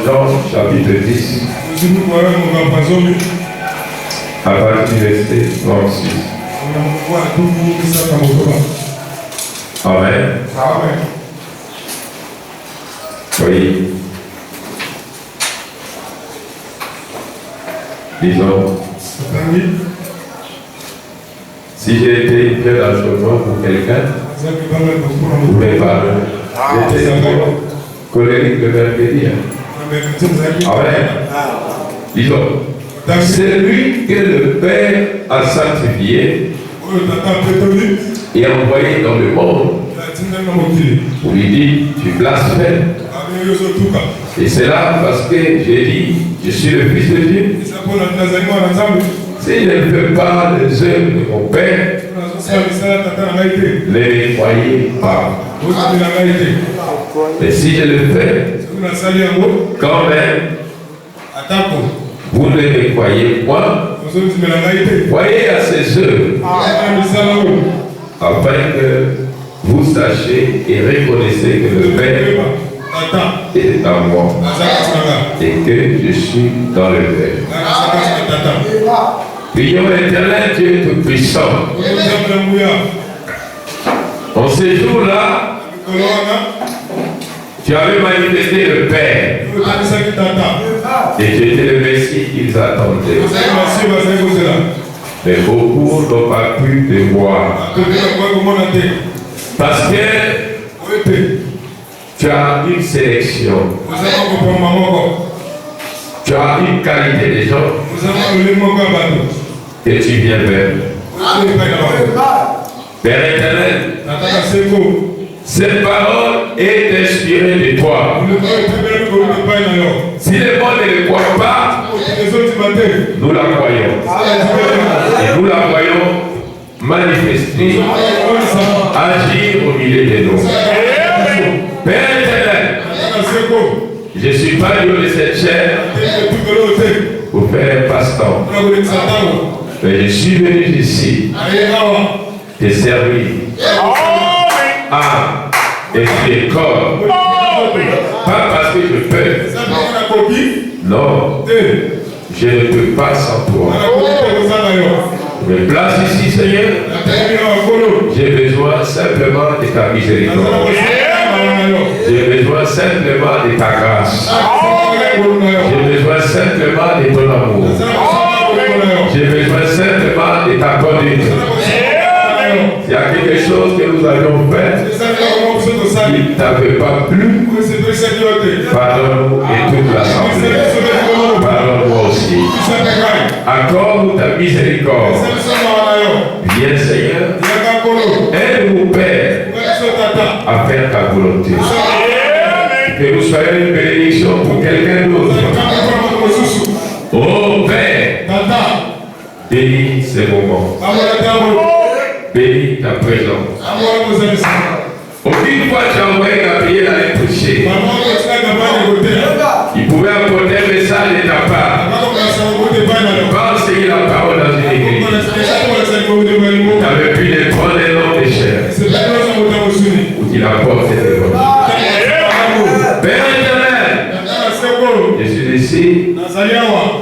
Jean chapitre 10, à partir du verset 36. Amen. Oui. Disons, si j'ai été une pierre d'achoppement pour quelqu'un, vous pouvez parler. J'étais colérique de mercredi. Amen. Disons, c'est lui que le Père a sanctifié et envoyé dans le monde pour lui dire, tu blasphèmes. Et c'est là parce que j'ai dit, je suis le Fils de Dieu. Si je ne fais pas les œuvres de mon Père, ne les croyez pas. Mais si je le fais, quand même, vous ne les croyez pas. Croyez à ses œuvres, afin que vous sachiez et reconnaissiez que le Père est en moi et que je suis dans le Père. Prions l'Éternel Dieu Tout-Puissant. En ces jours-là, tu avais manifesté le Père et tu étais le Messie qu'ils attendaient. Mais beaucoup n'ont pas pu te voir parce que tu as une sélection, tu as une qualité des gens et tu viens vers. Père éternel, cette parole est inspirée de toi. Si les bons ne le croient pas, nous la croyons. Et nous la voyons manifester, agir au milieu de nous. Père éternel, je ne suis pas Dieu de cette chair pour faire un passe-temps. Mais je suis venu ici te servir. Ah, et je corps. Pas parce que je peux. Non. Je ne peux pas sans toi. Je me place ici, Seigneur. J'ai besoin simplement de ta miséricorde. J'ai besoin simplement de ta grâce. J'ai besoin simplement de ton amour. J'ai besoin simplement de ta conduite. S'il y a quelque chose que nous avions fait qui ne t'avait pas plu, pardonne-nous et toute l'assemblée. Pardonne-moi aussi. Accorde ta miséricorde. Viens, Seigneur. Aide-nous, Père, à faire ta volonté. Que nous soyons une bénédiction pour quelqu'un d'autre. Oh Père, bénis ces moments. Bénis ta présence. Aucune fois tu as envoyé Gabriel à prêcher. Il pouvait apporter un message de ta part. Pas enseigner la parole dans une église. Tu avais pu les prendre un homme de chair. Ou qu'il apporte cette école. Père éternel, je suis ici.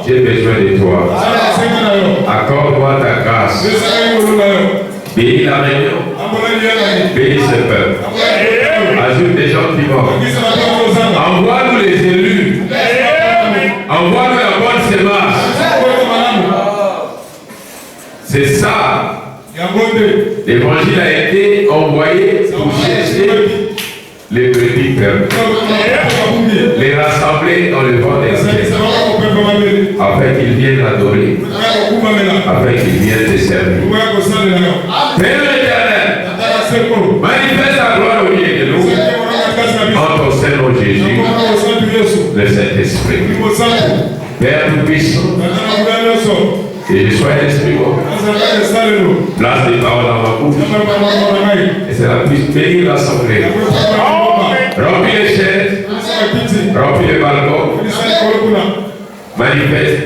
J'ai besoin de toi. Accorde-moi ta grâce. Bénis la réunion. Bénis ce peuple. Ajoute des gens qui vont. Envoie-nous les élus. Envoie-nous la bonne sémence. C'est ça. L'évangile a été envoyé pour chercher les petits peuples. Les rassembler dans le vent des cieux. Afin qu'ils viennent adorer. Afin qu'ils viennent te servir. Père éternel, manifeste ta gloire au milieu de nous. En ton Seigneur Jésus, le Saint-Esprit. Père tout-puissant, que je sois l'esprit bon. Place des paroles dans ma bouche. Et cela puisse bénir l'assemblée. Remplis les chaises. Remplis les balcons. Manifeste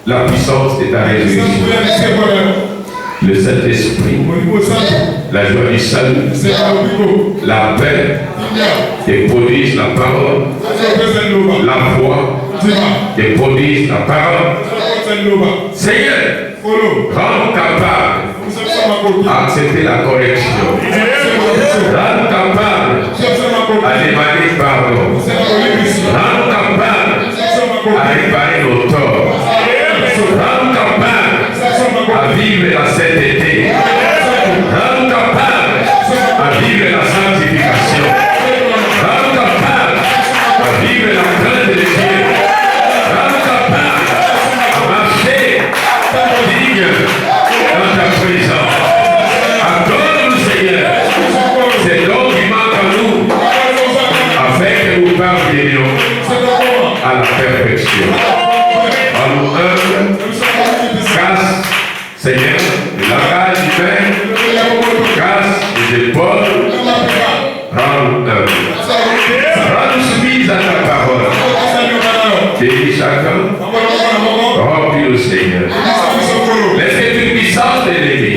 la puissance de ta résurrection. Le Saint-Esprit, la joie du salut, la paix, qui produisent la parole, la foi, qui produisent la parole. Seigneur, rends-nous capables d'accepter la correction. Rends-nous capables à demander pardon. Rends-nous capables à réparer nos torts. Rends-nous capables à vivre la sainteté. Rends-nous capables à vivre la sanctification. Rends-nous capables à vivre la crainte de Dieu. Rends-nous capables à marcher digne dans ta présence. Accorde-nous, Seigneur, c'est l'homme qui manque en nous, afin que nous parvenions à la perfection. En nous humbles, casse, Seigneur, le langage humain, casse les épaules, rends-nous humbles. Rends-nous soumis à ta parole. Bénis chacun, remplis le Seigneur. Laisse que toute puissance de l'ennemi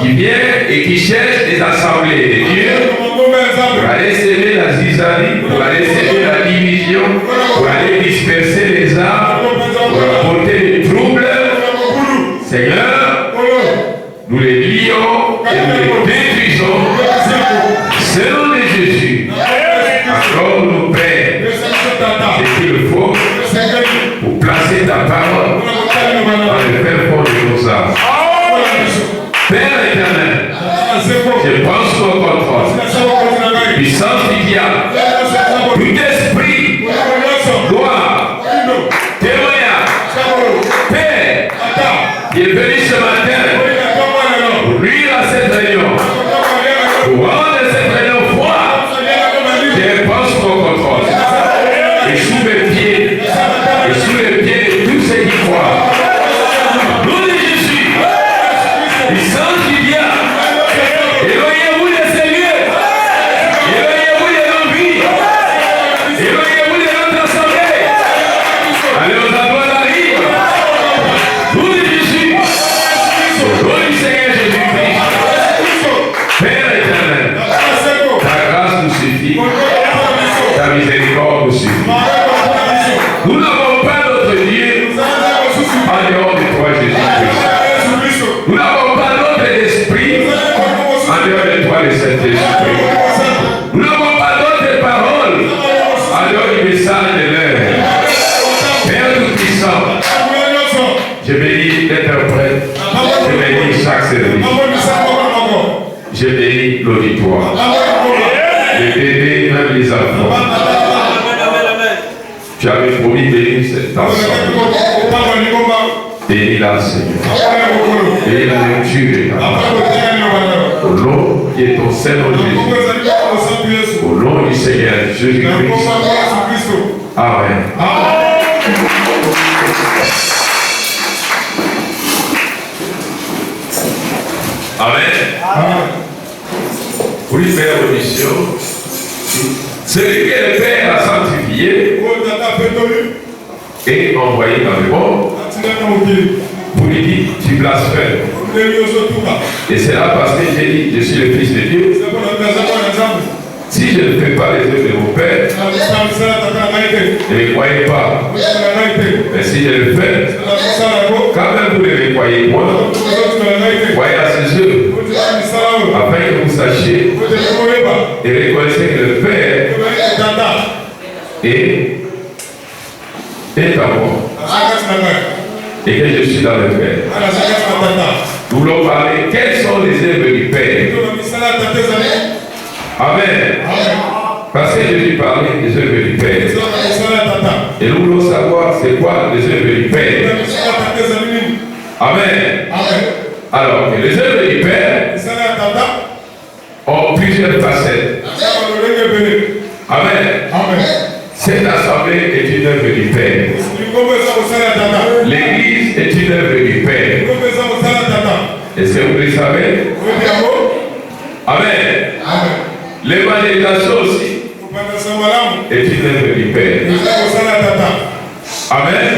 qui vient et qui cherche les assemblées de Dieu pour aller s'aimer la zizanie, pour aller s'aimer la division, pour aller disperser les âmes, pour apporter des troubles. Seigneur, nous les lions et nous les détruisons selon les Jésus. Accorde-nous, Père, ce qu'il faut pour placer ta parole dans le fin fond de nos âmes. Père éternel, je pense au contrôle, puissance du diable, tout esprit, gloire, témoignage, Père, qui est venu ce matin pour nuire à cette réunion, pour rendre cette réunion froide, je pense au contrôle. Et sous mes pieds, et sous les pieds de tous ceux qui croient. Nous de Jésus, puissance du diable, éloignez-vous de ces lieux, éloignez-vous de nos vies, éloignez-vous de notre assemblée. Allez aux endroits d'arrive. Nous de Jésus, au nom du Seigneur Jésus-Christ, Père éternel, ta grâce nous suffit, ta miséricorde nous suffit. Nous n'avons pas d'autre Dieu en dehors de toi, Jésus-Christ. Nous n'avons pas d'autre esprit en dehors de toi, le Saint-Esprit. Nous n'avons pas d'autre parole en dehors du message de l'air. Père tout-puissant, je bénis l'interprète, je bénis chaque service, je bénis l'auditoire, je bénis même les enfants. Tu avais promis de bénir cet ensemble. Bénis-la, Seigneur. Bénis la lecture de ta parole. Au nom qui est ton Seigneur Jésus. Au nom du Seigneur Jésus-Christ. Amen. Amen. Pour lui faire audition, celui que le Père a sanctifié et envoyé dans le monde, pour lui dire, tu blasphèmes. Et c'est là parce que j'ai dit, je suis le Fils de Dieu. Si je ne fais pas les œuvres de mon Père, ne me croyez pas. Mais si je le fais, quand même vous ne me croyez point, croyez à ses œuvres, afin que vous sachiez et reconnaissez que le Père est à moi. Et que je suis dans le Père. Nous voulons parler quelles sont les œuvres du Père. Amen. Parce que Jésus parlait des œuvres du Père. Et nous voulons savoir c'est quoi les œuvres du Père. Amen. Alors, les œuvres du Père ont plusieurs facettes. Amen. Cette assemblée est une œuvre du Père. L'église est une œuvre du Père. Est-ce que vous le savez? Amen. L'évangélisation aussi est une œuvre du Père. Amen.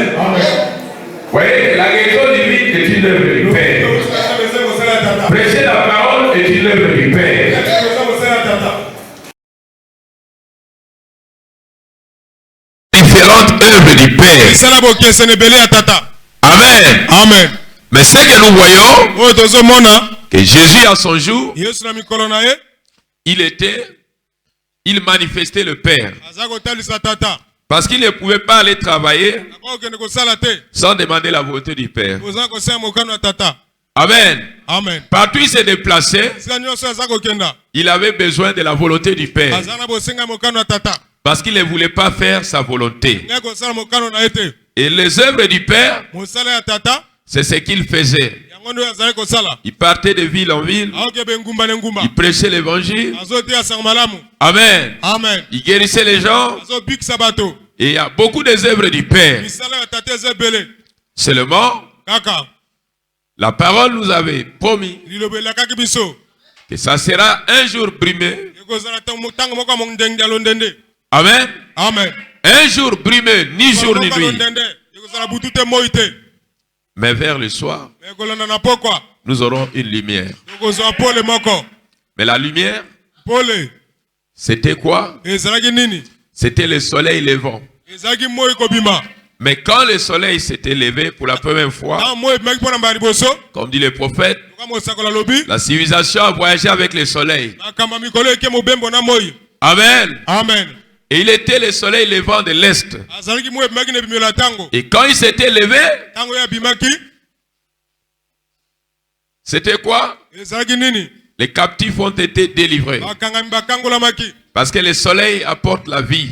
Voyez, la guérison divine est une œuvre du Père. Prêcher la parole est une œuvre du Père. Différentes Amen. Amen. Mais ce que nous voyons, que Jésus à son jour, il manifestait le Père. Parce qu'il ne pouvait pas aller travailler sans demander la volonté du Père. Amen. Amen. Partout il s'est déplacé, il avait besoin de la volonté du Père. Parce qu'il ne voulait pas faire sa volonté. Et les œuvres du Père, c'est ce qu'il faisait. Il partait de ville en ville. Il prêchait l'évangile. Amen. Amen. Il guérissait les gens. Et il y a beaucoup des œuvres du Père. Seulement, la parole nous avait promis que ça sera un jour brimé. Amen. Amen. Un jour brimé, ni jour ni nuit. Mais vers le soir, nous aurons une lumière. Mais la lumière, c'était quoi? C'était le soleil levant. Mais quand le soleil s'était levé pour la première fois, comme dit le prophète, la civilisation a voyagé avec le soleil. Amen. Amen. Et il était le soleil levant de l'Est. Et quand il s'était levé, c'était quoi? Les captifs ont été délivrés. Parce que le soleil apporte la vie.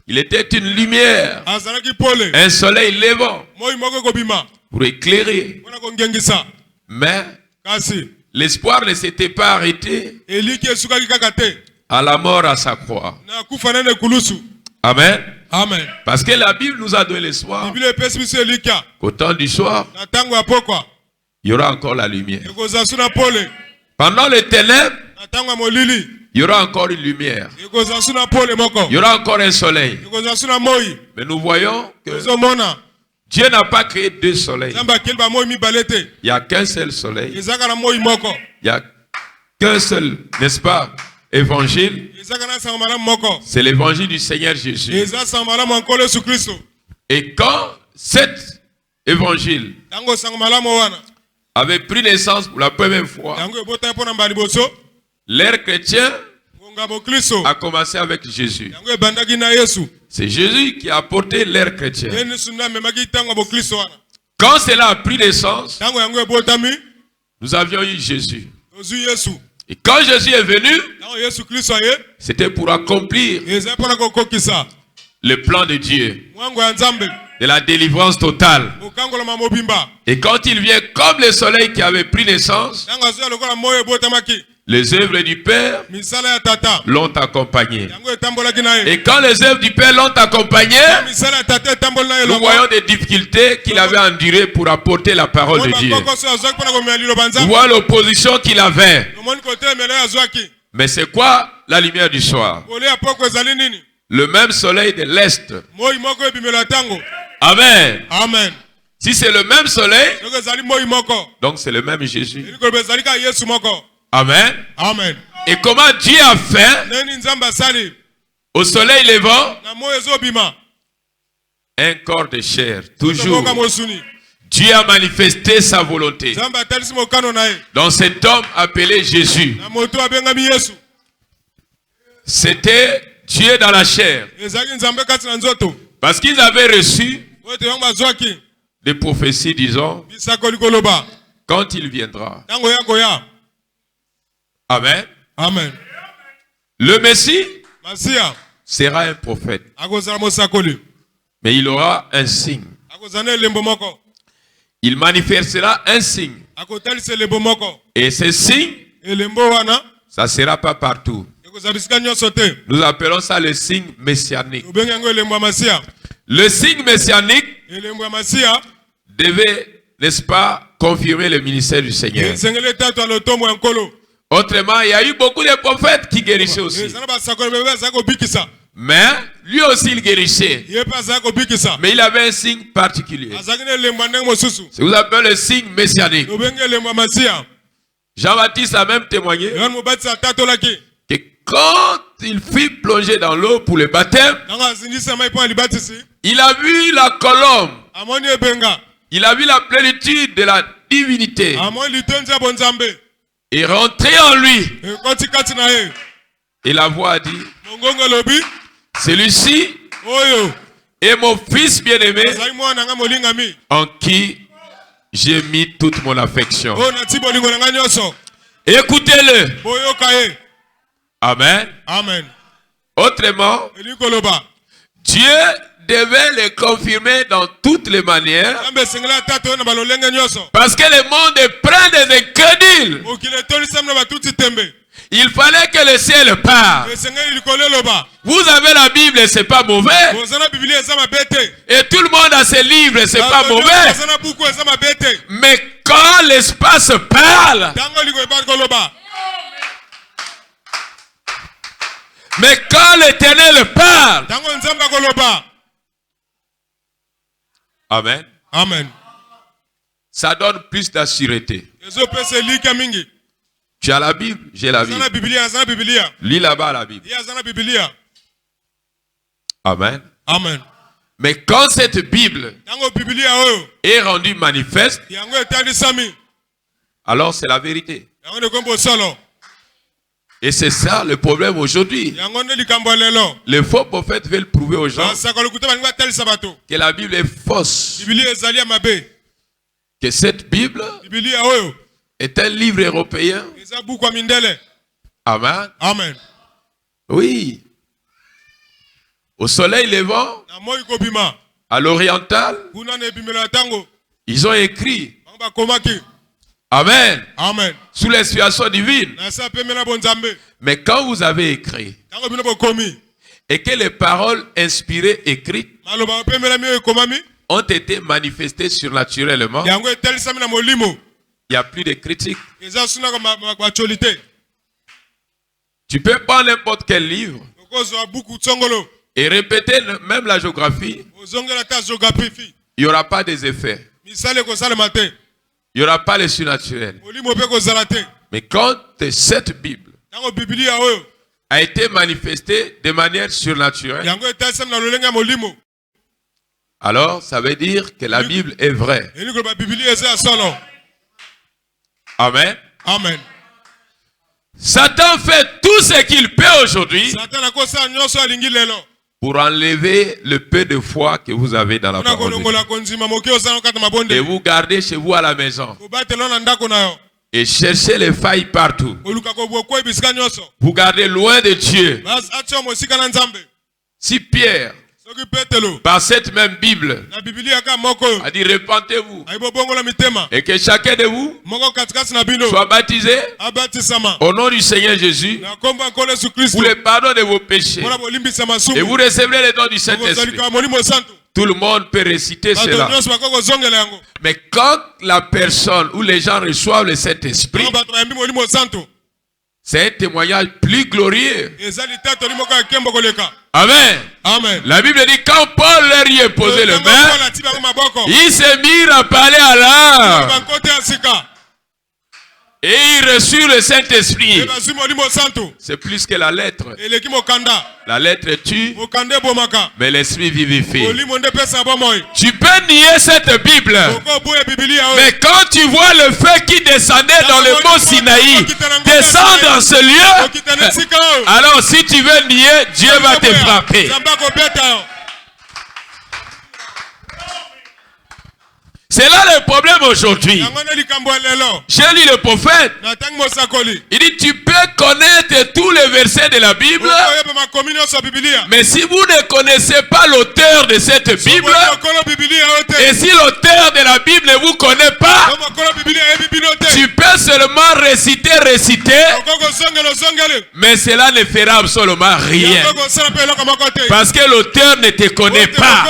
Il était une lumière, un soleil levant pour éclairer. Mais l'espoir ne s'était pas arrêté à la mort à sa croix. Amen. Amen. Parce que la Bible nous a donné l'espoir qu'au temps du soir, il y aura encore la lumière. Pendant les ténèbres, il y aura encore une lumière. Il y aura encore un soleil. Mais nous voyons que Dieu n'a pas créé deux soleils. Il n'y a qu'un seul soleil. Il n'y a qu'un seul, n'est-ce pas, évangile. C'est l'évangile du Seigneur Jésus. Et quand cet évangile avait pris naissance pour la première fois, l'ère chrétienne a commencé avec Jésus. C'est Jésus qui a apporté l'ère chrétienne. Quand cela a pris naissance, nous avions eu Jésus. Et quand Jésus est venu, c'était pour accomplir le plan de Dieu, de la délivrance totale. Et quand il vient comme le soleil qui avait pris naissance, les œuvres du Père l'ont accompagné. Et quand les œuvres du Père l'ont accompagné, nous voyons des difficultés qu'il avait endurées pour apporter la parole de Dieu. Nous voyons l'opposition qu'il avait. Mais c'est quoi la lumière du soir? Le même soleil de l'Est. Amen. Amen. Si c'est le même soleil, donc c'est le même Jésus. Amen. Amen. Et comment Dieu a fait au soleil levant un corps de chair, toujours. Dieu a manifesté sa volonté dans cet homme appelé Jésus. C'était Dieu dans la chair. Parce qu'ils avaient reçu des prophéties disant quand il viendra. Amen. Amen. Le Messie sera un prophète. Mais il aura un signe. Il manifestera un signe. Et ce signe, ça ne sera pas partout. Nous appelons ça le signe messianique. Le signe messianique devait, n'est-ce pas, confirmer le ministère du Seigneur. Autrement, il y a eu beaucoup de prophètes qui guérissaient aussi. Mais lui aussi il guérissait. Mais il avait un signe particulier. C'est vous appelez le signe messianique. Jean-Baptiste a même témoigné que quand il fut plongé dans l'eau pour le baptême, il a vu la colombe. Il a vu la plénitude de la divinité. Et rentré en lui. Et la voix a dit, celui-ci est mon fils bien-aimé en qui j'ai mis toute mon affection. Écoutez-le. Amen. Amen. Autrement, Dieu devait le confirmer dans toutes les manières. Parce que le monde est plein des incrédules. Il fallait que le ciel parle. Vous avez la Bible et c'est pas mauvais. Et tout le monde a ses livres et c'est pas mauvais. Mais quand l'espace parle, mais quand l'Éternel parle, amen. Amen. Ça donne plus d'assurité. Tu as la Bible, j'ai la Bible. Lis là-bas la Bible. Amen. Amen. Mais quand cette Bible est rendue manifeste, alors c'est la vérité. Et c'est ça le problème aujourd'hui. Les faux prophètes veulent prouver aux gens que la Bible est fausse. Que cette Bible est un livre européen. Amen. Amen. Oui. Au soleil levant, à l'oriental, ils ont écrit. Amen. Amen. Sous l'inspiration divine. Mais quand vous avez écrit et que les paroles inspirées écrites ont été manifestées surnaturellement, il n'y a plus de critiques. Tu peux prendre n'importe quel livre et répéter même la géographie. Il n'y aura pas des effets. Il n'y aura pas le surnaturel. Mais quand cette Bible a été manifestée de manière surnaturelle, alors ça veut dire que la Bible est vraie. Amen. Amen. Satan fait tout ce qu'il peut aujourd'hui pour enlever le peu de foi que vous avez dans la parole de Dieu. Et vous gardez chez vous à la maison. Et cherchez les failles partout. Vous gardez loin de Dieu. Si Pierre, par cette même Bible, a dit repentez-vous et que chacun de vous soit baptisé au nom du Seigneur Jésus pour le pardon de vos péchés et vous recevrez le don du Saint-Esprit. Tout le monde peut réciter cela. Mais quand la personne ou les gens reçoivent le Saint-Esprit, c'est un témoignage plus glorieux. Amen. Amen. La Bible dit quand Paul leur y est posé le main, il s'est mis à parler à l'âme. Et il reçut le Saint-Esprit. C'est plus que la lettre. La lettre tue, mais l'esprit vivifie. Tu peux nier cette Bible, mais quand tu vois le feu qui descendait dans le mont Sinaï, descendre dans ce lieu, alors si tu veux nier, Dieu va te frapper. C'est là le problème aujourd'hui. J'ai lu le prophète. Il dit tu peux connaître tous les versets de la Bible, mais si vous ne connaissez pas l'auteur de cette Bible, et si l'auteur de la Bible ne vous connaît pas, tu peux seulement réciter, mais cela ne fera absolument rien. Parce que l'auteur ne te connaît pas.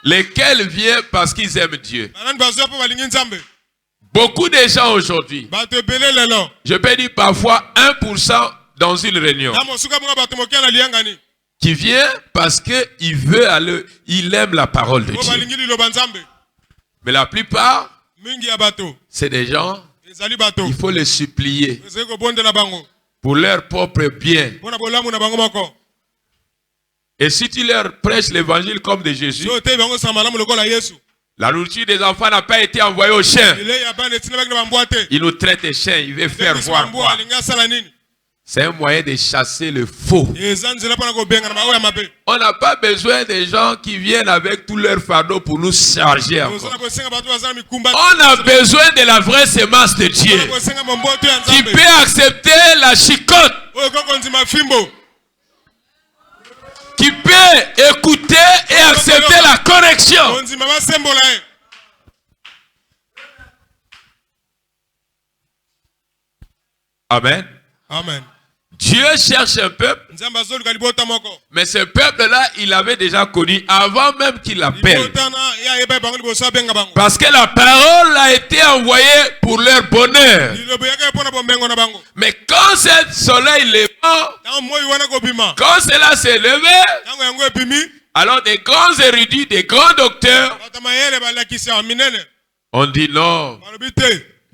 Lesquels viennent parce qu'ils aiment Dieu. Beaucoup de gens aujourd'hui, je peux dire parfois 1% dans une réunion, qui vient parce qu'il veut aller, il aime la parole de Dieu. Mais la plupart, c'est des gens Il faut les supplier pour leur propre bien. Et si tu leur prêches l'évangile comme de Jésus, la nourriture des enfants n'a pas été envoyée aux chiens. Ils nous traitent de chiens, ils veulent faire voir quoi. C'est un moyen de chasser le faux. On n'a pas besoin des gens qui viennent avec tout leur fardeau pour nous charger encore. On a besoin de la vraie semence de Dieu qui peut accepter la chicotte, qui peut écouter et accepter la correction. Amen. Amen. Dieu cherche un peuple, mais ce peuple-là, il avait déjà connu avant même qu'il l'appelle. Parce que la parole a été envoyée pour leur bonheur. Mais quand ce soleil levant, quand cela s'est levé, alors des grands érudits, des grands docteurs ont dit non.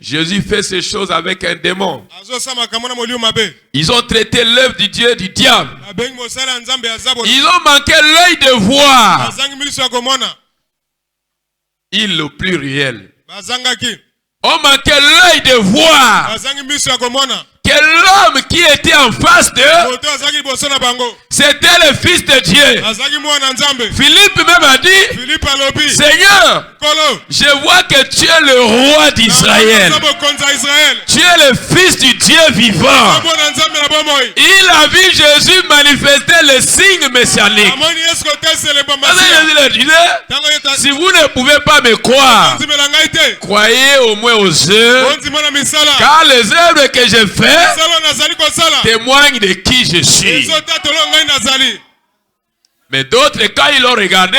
Jésus fait ces choses avec un démon. Ils ont traité l'œuvre du Dieu du diable. Ils ont manqué l'œil de voir. Il le pluriel. On manquait l'œil de voir que l'homme qui était en face d'eux, c'était le Fils de Dieu. Philippe même a dit, Seigneur, je vois que tu es le roi d'Israël. Tu es le Fils du Dieu vivant. Il a vu Jésus manifester les signes messianiques. Jésus leur disait, si vous ne pouvez pas me croire, croyez au moins aux œuvres, car les œuvres que je fais témoignent de qui je suis. Mais d'autres, quand ils l'ont regardé,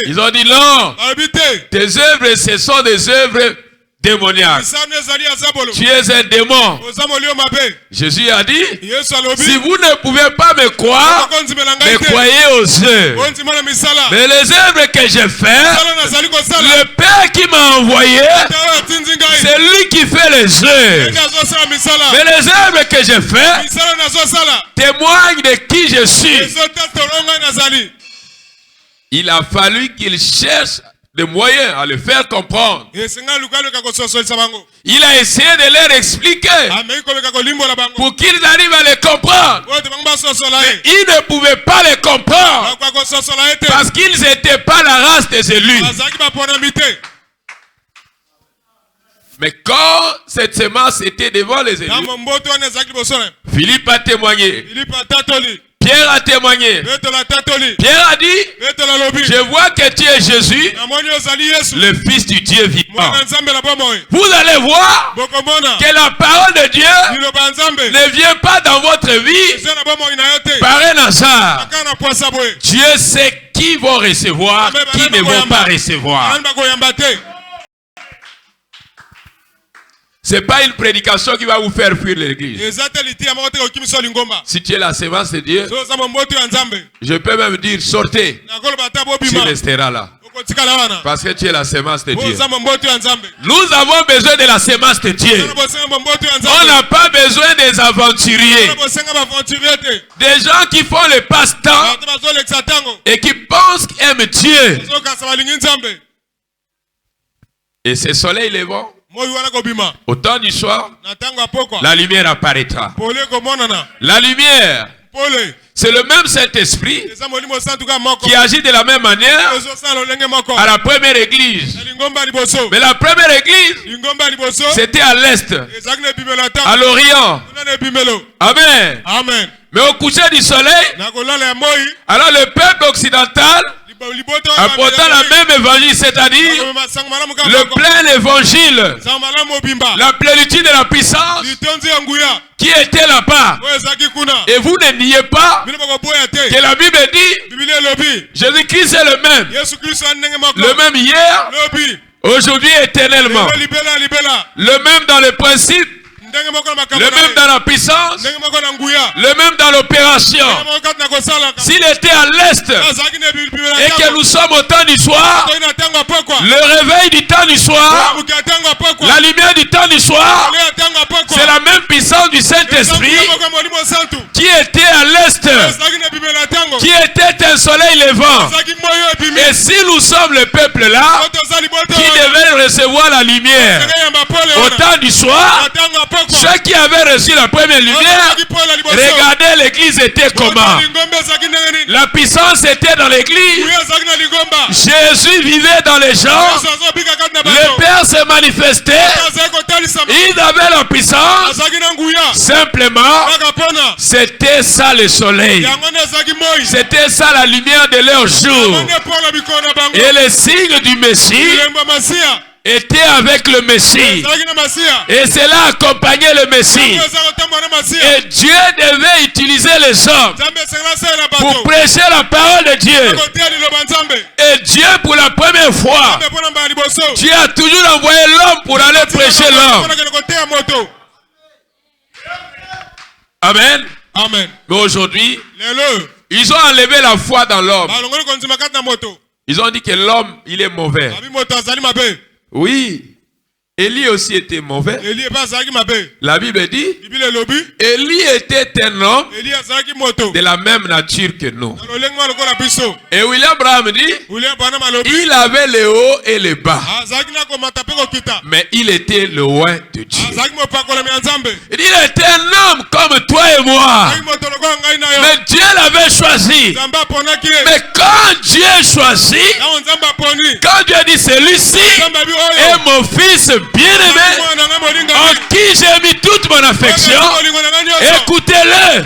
ils ont dit non, tes œuvres, ce sont des œuvres démoniaque. Tu es un démon. Jésus a dit, si vous ne pouvez pas me croire, mais croyez aux œuvres. Mais les œuvres que j'ai faites, le Père qui m'a envoyé, c'est lui qui fait les œuvres. Mais les œuvres que j'ai faites témoignent de qui je suis. Il a fallu qu'il cherche des moyens à le faire comprendre. Il a essayé de leur expliquer pour qu'ils arrivent à les comprendre. Mais ils ne pouvaient pas les comprendre parce qu'ils n'étaient pas la race des élus. Mais quand cette semence était devant les élus, Philippe a témoigné. Pierre a témoigné. Pierre a dit, je vois que tu es Jésus, le Fils du Dieu vivant. Vous allez voir que la parole de Dieu ne vient pas dans votre vie par un hasard. Dieu sait qui vont recevoir, qui ne vont pas recevoir. Ce n'est pas une prédication qui va vous faire fuir l'église. Si tu es la semence de Dieu, je peux même dire sortez. Tu resteras là. Parce que tu es la semence de Dieu. Nous avons besoin de la semence de Dieu. On n'a pas besoin des aventuriers. Des gens qui font le passe-temps et qui pensent qu'ils aiment Dieu. Et ce soleil levant, au temps du soir, la lumière apparaîtra. La lumière, c'est le même Saint-Esprit qui agit de la même manière à la première église. Mais la première église, c'était à l'est, à l'orient. Amen. Mais au coucher du soleil, alors le peuple occidental, apportant la même évangile, c'est-à-dire le plein évangile, la plénitude de la puissance qui était là-bas. Et vous ne niez pas que la Bible dit Jésus-Christ est le même hier, aujourd'hui et éternellement. Le même dans le principe, le même dans la puissance, le même dans l'opération. S'il était à l'est et que nous sommes au temps du soir, le réveil du temps du soir, la lumière du temps du soir, c'est la même puissance du Saint-Esprit qui était à l'est, qui était un soleil levant. Et si nous sommes le peuple là, qui devait recevoir la lumière au temps du soir, ceux qui avaient reçu la première lumière, regardez l'église était comment. La puissance était dans l'église. Jésus vivait dans les gens. Le Père se manifestait. Il avait la puissance. Simplement, c'était ça le soleil. C'était ça la lumière de leur jour. Et le signe du Messie était avec le Messie. Et cela accompagnait le Messie. Et Dieu devait utiliser les hommes pour prêcher la parole de Dieu. Et Dieu, pour la première fois, Dieu a toujours envoyé l'homme pour aller prêcher l'homme. Amen. Amen. Mais aujourd'hui, ils ont enlevé la foi dans l'homme. Ils ont dit que l'homme, il est mauvais. Oui. Élie aussi était mauvais. La Bible dit, Élie était un homme de la même nature que nous. Et William Branham dit, il avait le haut et le bas, mais il était le loin de Dieu. Il était un homme comme toi et moi, mais Dieu l'avait choisi. Mais quand Dieu choisit, quand Dieu dit celui-ci est mon fils bien-aimé, en qui j'ai mis toute mon affection, écoutez-le.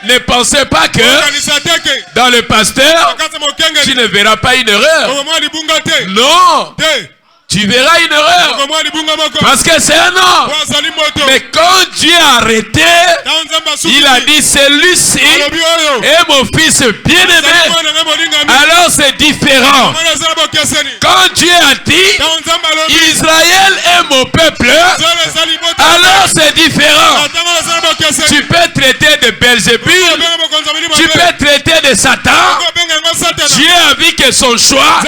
Ne pensez pas que dans le pasteur, tu ne verras pas une erreur. Non. Tu verras une erreur. Parce que c'est un homme. Mais quand Dieu a arrêté, il a dit celui-ci est mon fils bien-aimé. Alors c'est différent. Quand Dieu a dit Israël est mon peuple, alors c'est différent. Tu peux traiter de Belzébul, tu peux traiter de Satan. Dieu a vu que son choix,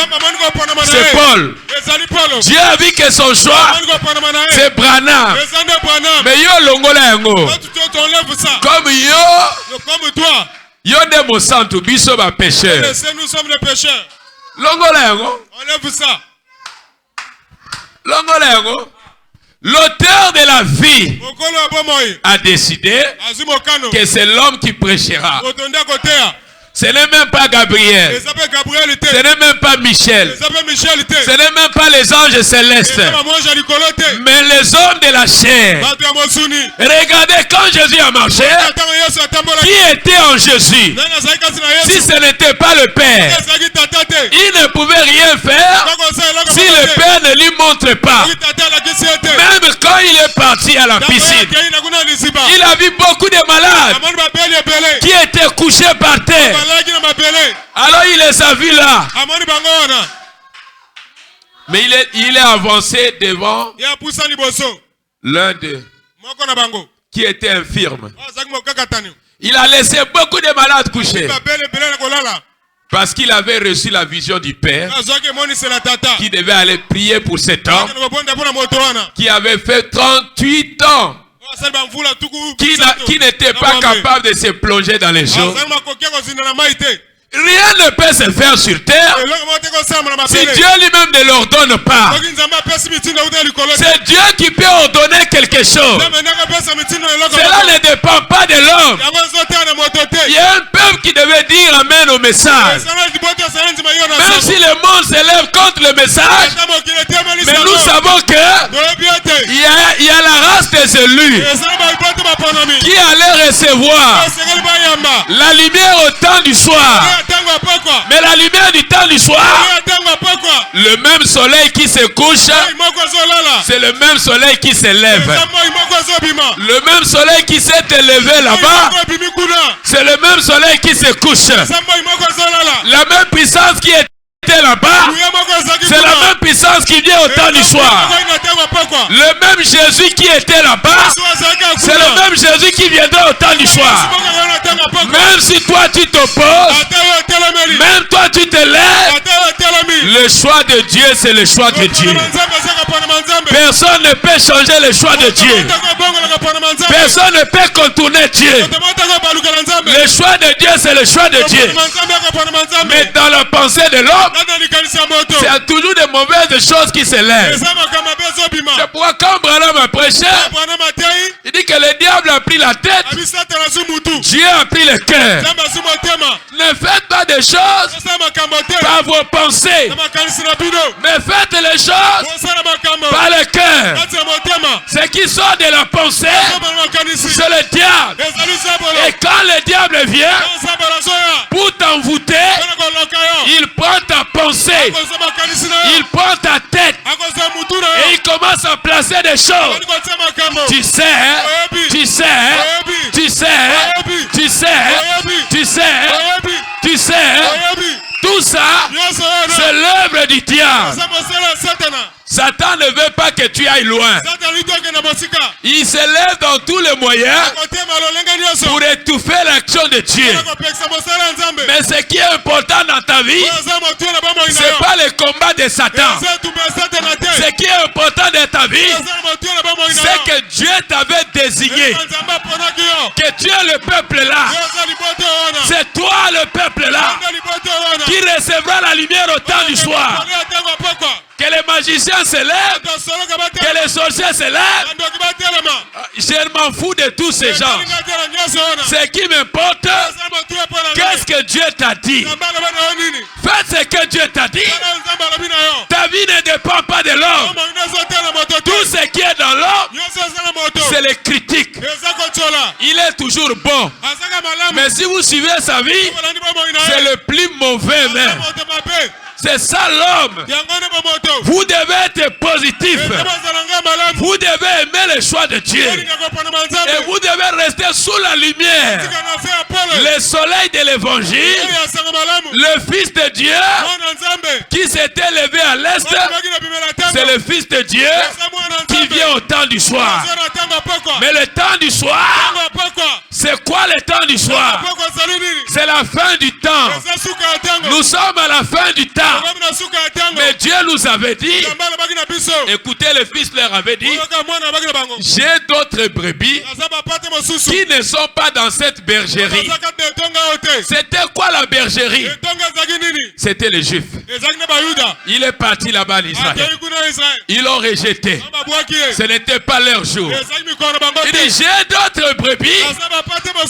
c'est Paul. Dieu a vu que son choix, c'est Branham. Mais yo longola yango. Comme yo ne mo santu biso ba pécheur. Nous sommes les pécheurs. Longola yango. Enlève ça. Longola yango. L'auteur de la vie a décidé que c'est l'homme qui prêchera. Ce n'est même pas Gabriel. Ce n'est même pas Michel. Ce n'est même pas les anges célestes. Mais les hommes de la chair. Regardez quand Jésus a marché. Qui était en Jésus? Si ce n'était pas le Père, il ne pouvait rien faire si le Père ne lui montre pas. Même quand il est parti à la piscine, il a vu beaucoup de malades qui étaient couchés par terre. Alors il les a vus là. Mais il est avancé devant l'un d'eux qui était infirme. Il a laissé beaucoup de malades couchés. Parce qu'il avait reçu la vision du Père qui devait aller prier pour cet homme qui avait fait 38 ans, qui n'était pas capable de se plonger dans les eaux. Rien ne peut se faire sur terre si Dieu lui-même ne l'ordonne pas. C'est Dieu qui peut ordonner quelque chose. Cela ne dépend pas de l'homme. Il y a un peuple qui devait dire amen au message. Même si le monde s'élève contre le message, mais nous savons que il y a la race des élus qui allait recevoir la lumière au temps du soir. Mais la lumière du temps du soir, le même soleil qui se couche, c'est le même soleil qui se lève. Le même soleil qui s'est élevé là-bas, c'est le même soleil qui se couche. La même puissance qui était était là-bas, c'est la même puissance qui vient au temps du soir. Le même Jésus qui était là-bas, c'est le même Jésus qui viendra au temps du soir. Même si toi tu t'opposes, même toi tu te lèves, le choix de Dieu c'est le choix de Dieu. Personne ne peut changer le choix de Dieu. Personne ne peut contourner Dieu. Le choix de Dieu c'est le choix de Dieu. Mais dans la pensée de l'homme, c'est toujours des mauvaises choses qui se lèvent. C'est pourquoi quand Branham a prêché, il dit que le diable a pris la tête, Dieu a pris le cœur. Ne faites pas des choses par vos pensées, mais faites les choses par le cœur. Ce qui sort de la pensée, c'est le diable. Et quand le diable vient pour t'envoûter, il prend ta pensée, il prend ta tête et il commence à placer des choses. Tu sais, tu sais, tu sais, tu sais, tu sais, tu sais, tout ça, c'est l'œuvre du diable. Satan ne veut pas que tu ailles loin. Il se lève dans tous les moyens pour étouffer l'action de Dieu. Mais ce qui est important dans ta vie, ce n'est pas le combat de Satan. Ce qui est important dans ta vie, c'est que Dieu t'avait désigné. Que tu es le peuple là. C'est toi le peuple là qui recevra la lumière au temps du soir. Que les magiciens se lèvent, que les sorciers se lèvent. Je m'en fous de tous ces gens. Ce qui m'importe, qu'est-ce que Dieu t'a dit? Faites ce que Dieu t'a dit. Ta vie ne dépend pas de l'homme. Tout ce qui est dans l'homme, c'est les critiques. Il est toujours bon. Mais si vous suivez sa vie, c'est le plus mauvais même. C'est ça l'homme. Vous devez être positif. Vous devez aimer le choix de Dieu. Et vous devez rester sous la lumière. Le soleil de l'évangile, le Fils de Dieu qui s'était levé à l'est, c'est le Fils de Dieu qui vient au temps du soir. Mais le temps du soir, c'est quoi le temps du soir? C'est la fin du temps. Nous sommes à la fin du temps. Mais Dieu nous avait dit, écoutez, le Fils leur avait dit, j'ai d'autres brebis qui ne sont pas dans cette bergerie. C'était quoi la bergerie? C'était les Juifs. Il est parti là-bas en Israël. Ils l'ont rejeté. Ce n'était pas leur jour. Il dit, j'ai d'autres brebis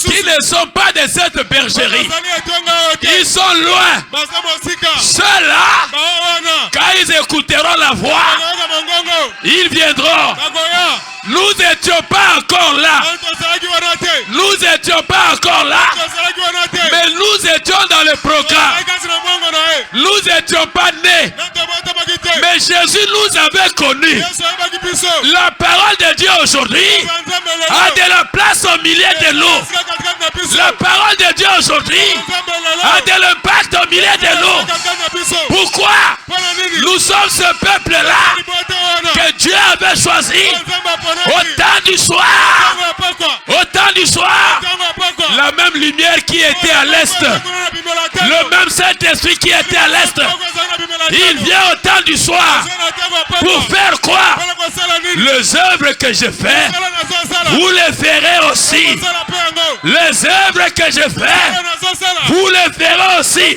qui ne sont pas de cette bergerie. Ils sont loin. Ceux-là, quand ils écouteront la voix, ils viendront. Nous n'étions pas encore là. Nous n'étions pas encore là. Mais nous étions dans le programme. Nous n'étions pas nés. Mais Jésus nous avait connus. La parole de Dieu aujourd'hui a de la place au milieu de nous. La parole de Dieu aujourd'hui a de l'impact au milieu de nous. Pourquoi? Nous sommes ce peuple-là que Dieu avait choisi au temps du soir. Au temps du soir, la même lumière qui était à l'est, le même Saint-Esprit qui était à l'est, il vient au temps du soir pour faire quoi? Les œuvres que je fais, vous les ferez aussi. Les œuvres que je fais, vous les ferez aussi.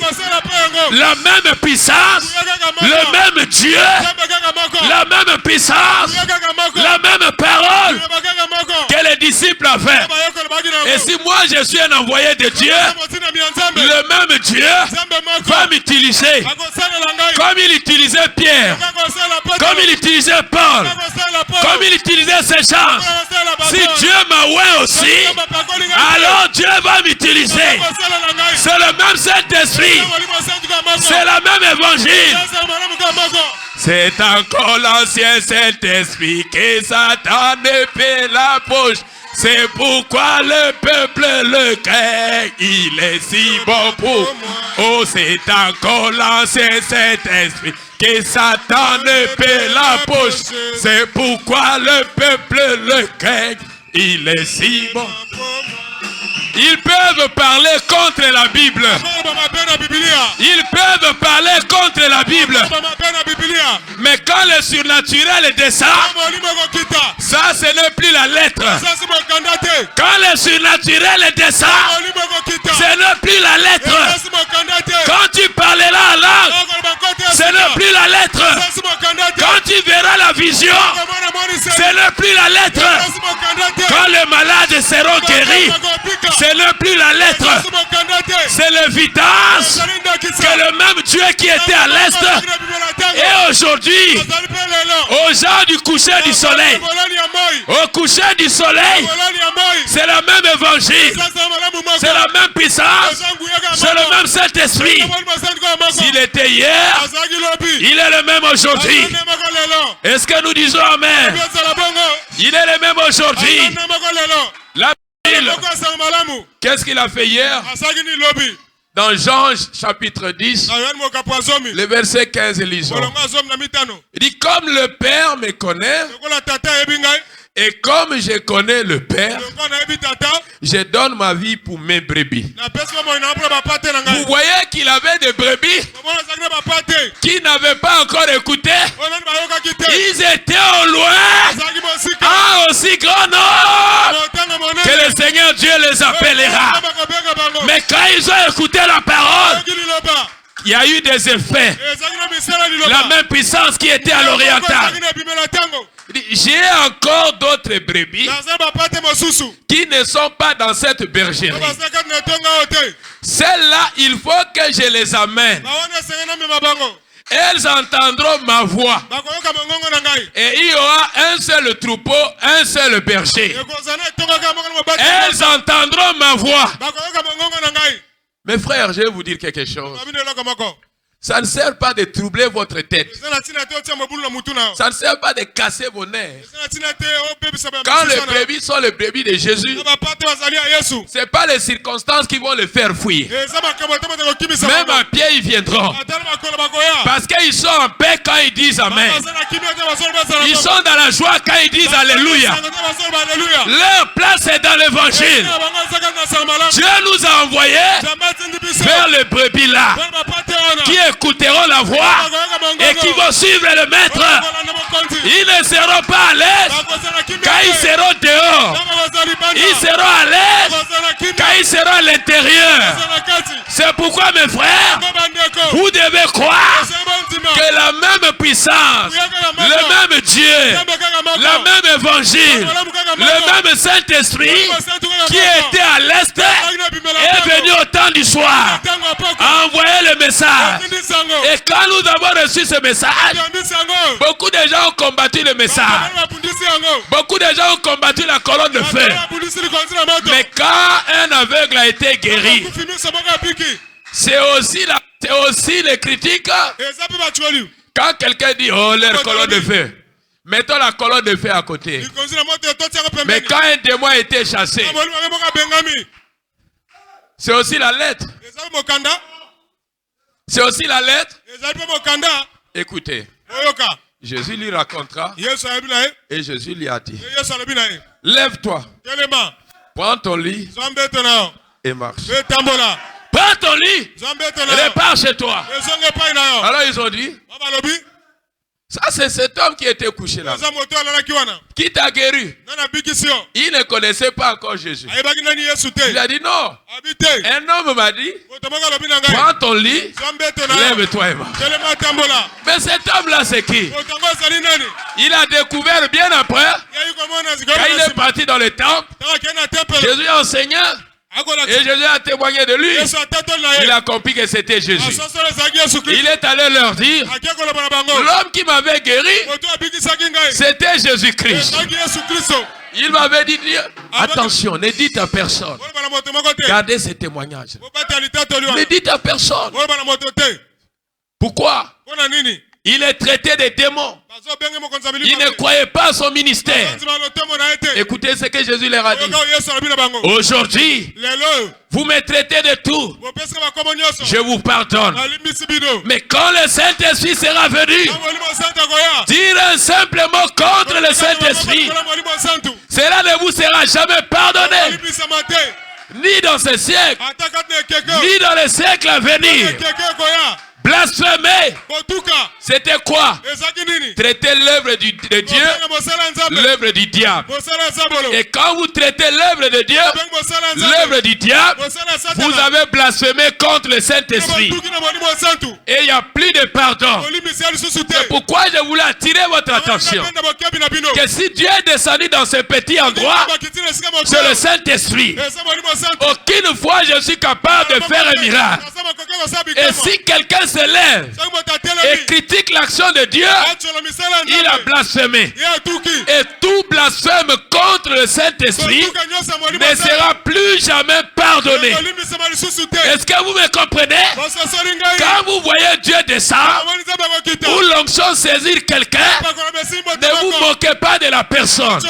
La même puissance, le même Dieu, la même puissance, la même parole que les disciples avaient. Et si moi je suis un envoyé de Dieu, le même Dieu va m'utiliser comme il utilisait Pierre, comme il utilisait Paul, comme il utilisait ses gens. Si Dieu m'a oint aussi, alors Dieu va m'utiliser. C'est le même Saint-Esprit, c'est le même évangile. C'est encore l'ancien Saint-Esprit que Satan ne fait la poche. C'est pourquoi le peuple le craint. Il est si bon pour moi. Oh, c'est encore l'ancien Saint-Esprit que Satan ne peut l'approcher. C'est pourquoi le peuple le craint. Il est si bon. Ils peuvent parler contre la Bible. Ils peuvent parler contre la Bible. Mais quand le surnaturel descend, ça ce n'est plus la lettre. Quand le surnaturel descend, ce n'est plus la lettre. Quand tu parleras en langue, ce n'est plus la lettre. Quand tu verras la vision, ce n'est plus la lettre. Quand les malades seront guéris, ce n'est plus la lettre. C'est l'évidence que le même Dieu qui était à l'est et aujourd'hui aux gens du coucher du soleil, au coucher du soleil, c'est le même évangile, c'est la même puissance, c'est le même Saint-Esprit. S'il était hier, il est le même aujourd'hui. Est-ce que nous disons Amen? Il est le même aujourd'hui. La Bible, qu'est-ce qu'il a fait hier? Dans Jean chapitre 10, le verset 15, lisons. Il dit, comme le Père me connaît, et comme je connais le Père, je donne ma vie pour mes brebis. Vous voyez qu'il avait des brebis qui n'avaient pas encore écouté. Ils étaient au loin, à aussi grand nombre que le Seigneur Dieu les appellera. Mais quand ils ont écouté la parole, il y a eu des effets. La même puissance qui était à l'oriental. J'ai encore d'autres brebis qui ne sont pas dans cette bergerie. Celles-là, il faut que je les amène. Elles entendront ma voix. Et il y aura un seul troupeau, un seul berger. Elles entendront ma voix. Mes frères, je vais vous dire quelque chose. Ça ne sert pas de troubler votre tête. Ça ne sert pas de casser vos nerfs. Quand les brebis sont les brebis de Jésus, ce n'est pas les circonstances qui vont les faire fuir. Même à pied, ils viendront. Parce qu'ils sont en paix quand ils disent Amen. Ils sont dans la joie quand ils disent Alléluia. Leur place est dans l'évangile. Dieu nous a envoyés vers les brebis là, qui écouteront la voix et qui vont suivre le maître. Ils ne seront pas à l'aise quand ils seront dehors. Ils seront à l'aise quand ils seront à l'intérieur. C'est pourquoi, mes frères, vous devez croire que la même puissance, le même Dieu, le même évangile, le même Saint-Esprit qui était à l'est est venu au temps du soir, a envoyé le message. Et quand nous avons reçu ce message, beaucoup de gens ont combattu le message. Beaucoup de gens ont combattu la colonne de feu. Mais quand un aveugle a été guéri, c'est aussi les critiques. Quand quelqu'un dit, oh, leur colonne de feu, mettons la colonne de feu à côté. Mais quand un démon a été chassé, c'est aussi la lettre. C'est aussi la lettre. Écoutez, Jésus lui racontera et Jésus lui a dit, lève-toi, prends ton lit et marche. Prends ton lit et repars chez toi. Alors ils ont dit, ça c'est cet homme qui était couché là, qui t'a guéri. Il ne connaissait pas encore Jésus. Il a dit non. Un homme m'a dit, prends ton lit, lève-toi et marche. Mais cet homme là c'est qui? Il a découvert bien après, quand il est parti dans le temple, Jésus a enseigné. Et Jésus a témoigné de lui. Il a compris que c'était Jésus. Il est allé leur dire, l'homme qui m'avait guéri, c'était Jésus-Christ. Il m'avait dit, attention, ne dites à personne. Gardez ce témoignage. Ne dites à personne. Pourquoi? Il est traité des démons. Ils ne croyaient pas à son ministère. Écoutez ce que Jésus leur a dit. Aujourd'hui, vous me traitez de tout. Je vous pardonne. Mais quand le Saint-Esprit sera venu, dire un simple mot contre le Saint-Esprit, cela ne vous sera jamais pardonné. Ni dans ce siècle, ni dans les siècles à venir. Blasphémer, c'était quoi? Traiter l'œuvre de Dieu, l'œuvre du diable. Et quand vous traitez l'œuvre de Dieu, l'œuvre du diable, vous avez blasphémé contre le Saint-Esprit. Et il n'y a plus de pardon. C'est pourquoi je voulais attirer votre attention. Que si Dieu est descendu dans ce petit endroit, c'est le Saint-Esprit. Aucune fois je suis capable de faire un miracle. Et si quelqu'un se lève et critique l'action de Dieu, il a blasphémé. Et tout blasphème contre le Saint-Esprit ne sera plus jamais pardonné. Est-ce que vous me comprenez? Quand vous voyez Dieu descendre ou l'onction saisir quelqu'un, ne vous moquez pas de la personne.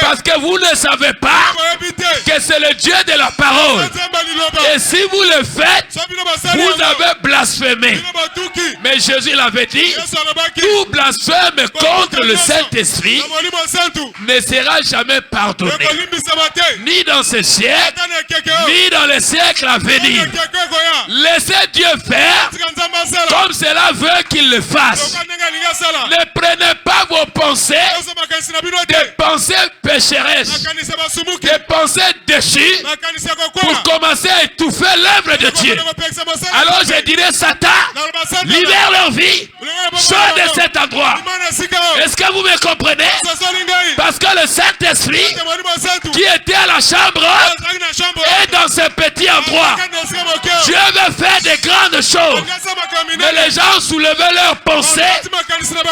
Parce que vous ne savez pas que c'est le Dieu de la parole. Et si vous le faites, vous avez blasphémé. Mais Jésus l'avait dit, tout blasphème contre le Saint-Esprit ne sera jamais pardonné. Ni dans ce siècle, ni dans les siècles à venir. Laissez Dieu faire comme cela veut qu'il le fasse. Ne prenez pas vos pensées, des pensées pécheresses, des pensées déchues, pour commencer à étouffer l'œuvre de Dieu. Alors je dirais, Satan, libère leur vie, sors de cet endroit. Est-ce que vous me comprenez? Parce que le Saint-Esprit qui était à la chambre est dans ce petit endroit. Dieu veut faire des grandes choses. Mais les gens soulevaient leurs pensées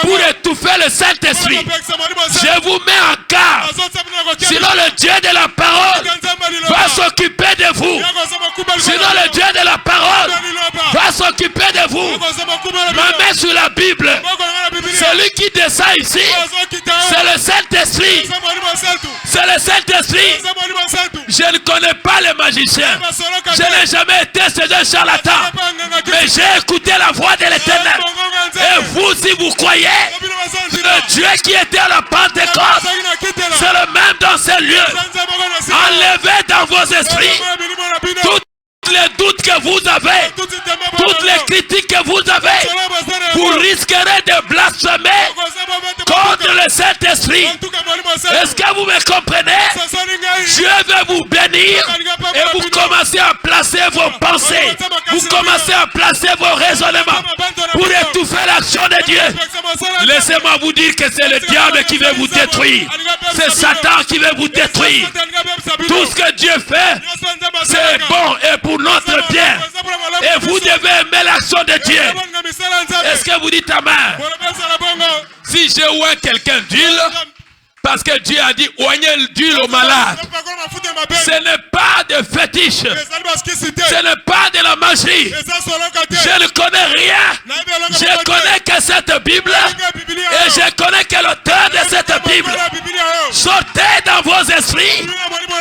pour étouffer le Saint-Esprit. Je vous mets en garde. Sinon le Dieu de la parole va s'occuper de vous. Sinon le Dieu de la parole va s'occuper de vous. Ma main sur la Bible. Celui qui descend ici, c'est le Saint-Esprit. C'est le Saint-Esprit. Je ne connais pas les magiciens. Je n'ai jamais été chez un charlatan. Mais j'ai écouté la voix de l'Éternel. Et vous, si vous croyez, le Dieu qui était à la Pentecôte, c'est le même dans ces lieux. Enlevez dans vos esprits tous les doutes que vous avez, toutes les critiques que vous avez, vous risquerez de blasphémer contre le Saint-Esprit. Est-ce que vous me comprenez? Dieu veut vous bénir et vous commencez à placer vos pensées, vous commencez à placer vos raisonnements pour étouffer l'action de Dieu. Laissez-moi vous dire que c'est le diable qui veut vous détruire. C'est Satan qui veut vous détruire. Tout ce que Dieu fait, c'est bon et pour notre bien. Et vous devez aimer l'action de Dieu. Est-ce que vous dites amen? Si je vois quelqu'un d'huile, parce que Dieu a dit oignez l'huile aux malades. Ce n'est pas de fétiche. Ce n'est pas de la magie. Je ne connais rien. Je connais que cette Bible. Et je connais que l'auteur de cette Bible. Sortez dans vos esprits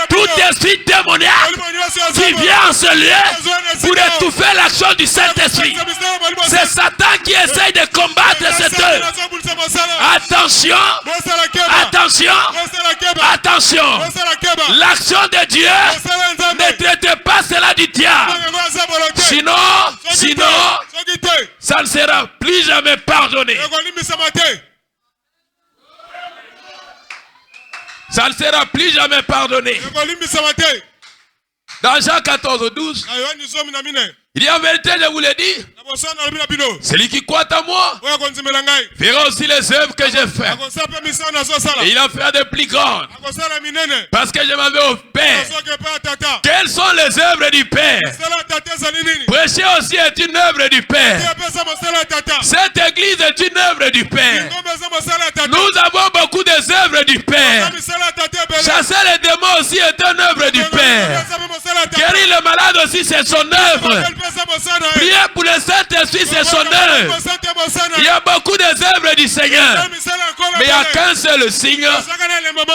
tout esprit démoniaque qui vient en ce lieu pour étouffer l'action du Saint-Esprit. C'est Satan qui essaye de combattre cette œuvre. Attention. Attention. Attention. L'action de Dieu, ne traitez pas cela du diable. Sinon, ça ne sera plus jamais pardonné. Ça ne sera plus jamais pardonné. Dans Jean 14, 12, il y a en vérité, je vous l'ai dit, celui qui croit en moi verra aussi les œuvres que j'ai faites. Et il en fera de plus grandes. Parce que je m'avais au Père. Quelles sont les œuvres du Père? Prêcher aussi est une œuvre du Père. Cette église est une œuvre du Père. Nous avons beaucoup d'œuvres du Père. Chasser les démons aussi est une œuvre du Père. Guérir le malade aussi c'est son œuvre. Prier pour le Saint-Esprit Saint-Esprit, c'est son œuvre. Il y a beaucoup des œuvres du Seigneur. Mais il n'y a qu'un seul signe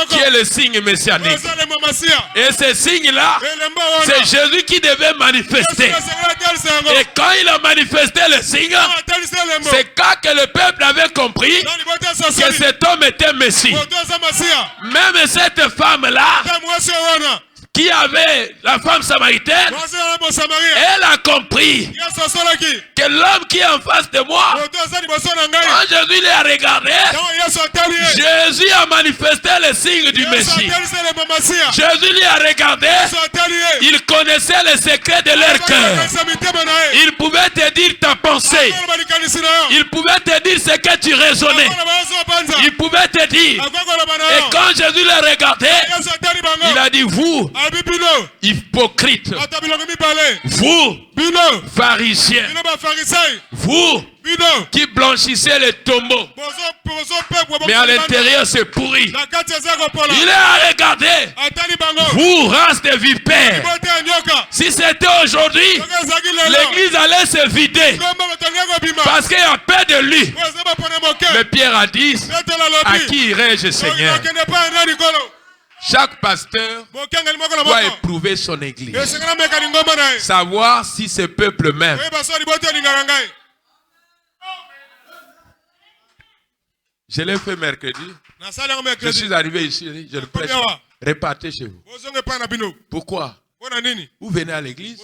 qui est le signe messianique. Et ce signe-là, c'est Jésus qui devait manifester. Et quand il a manifesté le signe, c'est quand que le peuple avait compris que cet homme était Messie. Même cette femme-là, qui avait la femme samaritaine, elle a compris que l'homme qui est en face de moi, quand Jésus l'a regardé, Jésus a manifesté le signe du Messie. Jésus lui a regardé, il connaissait les secrets de leur cœur. Il pouvait te dire ta pensée. Il pouvait te dire ce que tu raisonnais. Il pouvait te dire. Et quand Jésus l'a regardé, il a dit, vous, hypocrite, vous, pharisiens, vous qui blanchissez les tombeaux, mais à l'intérieur c'est pourri. Il a regardé, vous, race de vipères. Si c'était aujourd'hui, l'église allait se vider parce qu'il y a peur de lui. Mais Pierre a dit, à qui irai-je, Seigneur? Chaque pasteur doit éprouver son église, savoir si ce peuple m'aime. Je l'ai fait mercredi. Je suis arrivé ici, je le prêche. Repartez chez vous. Pourquoi? Vous venez à l'église,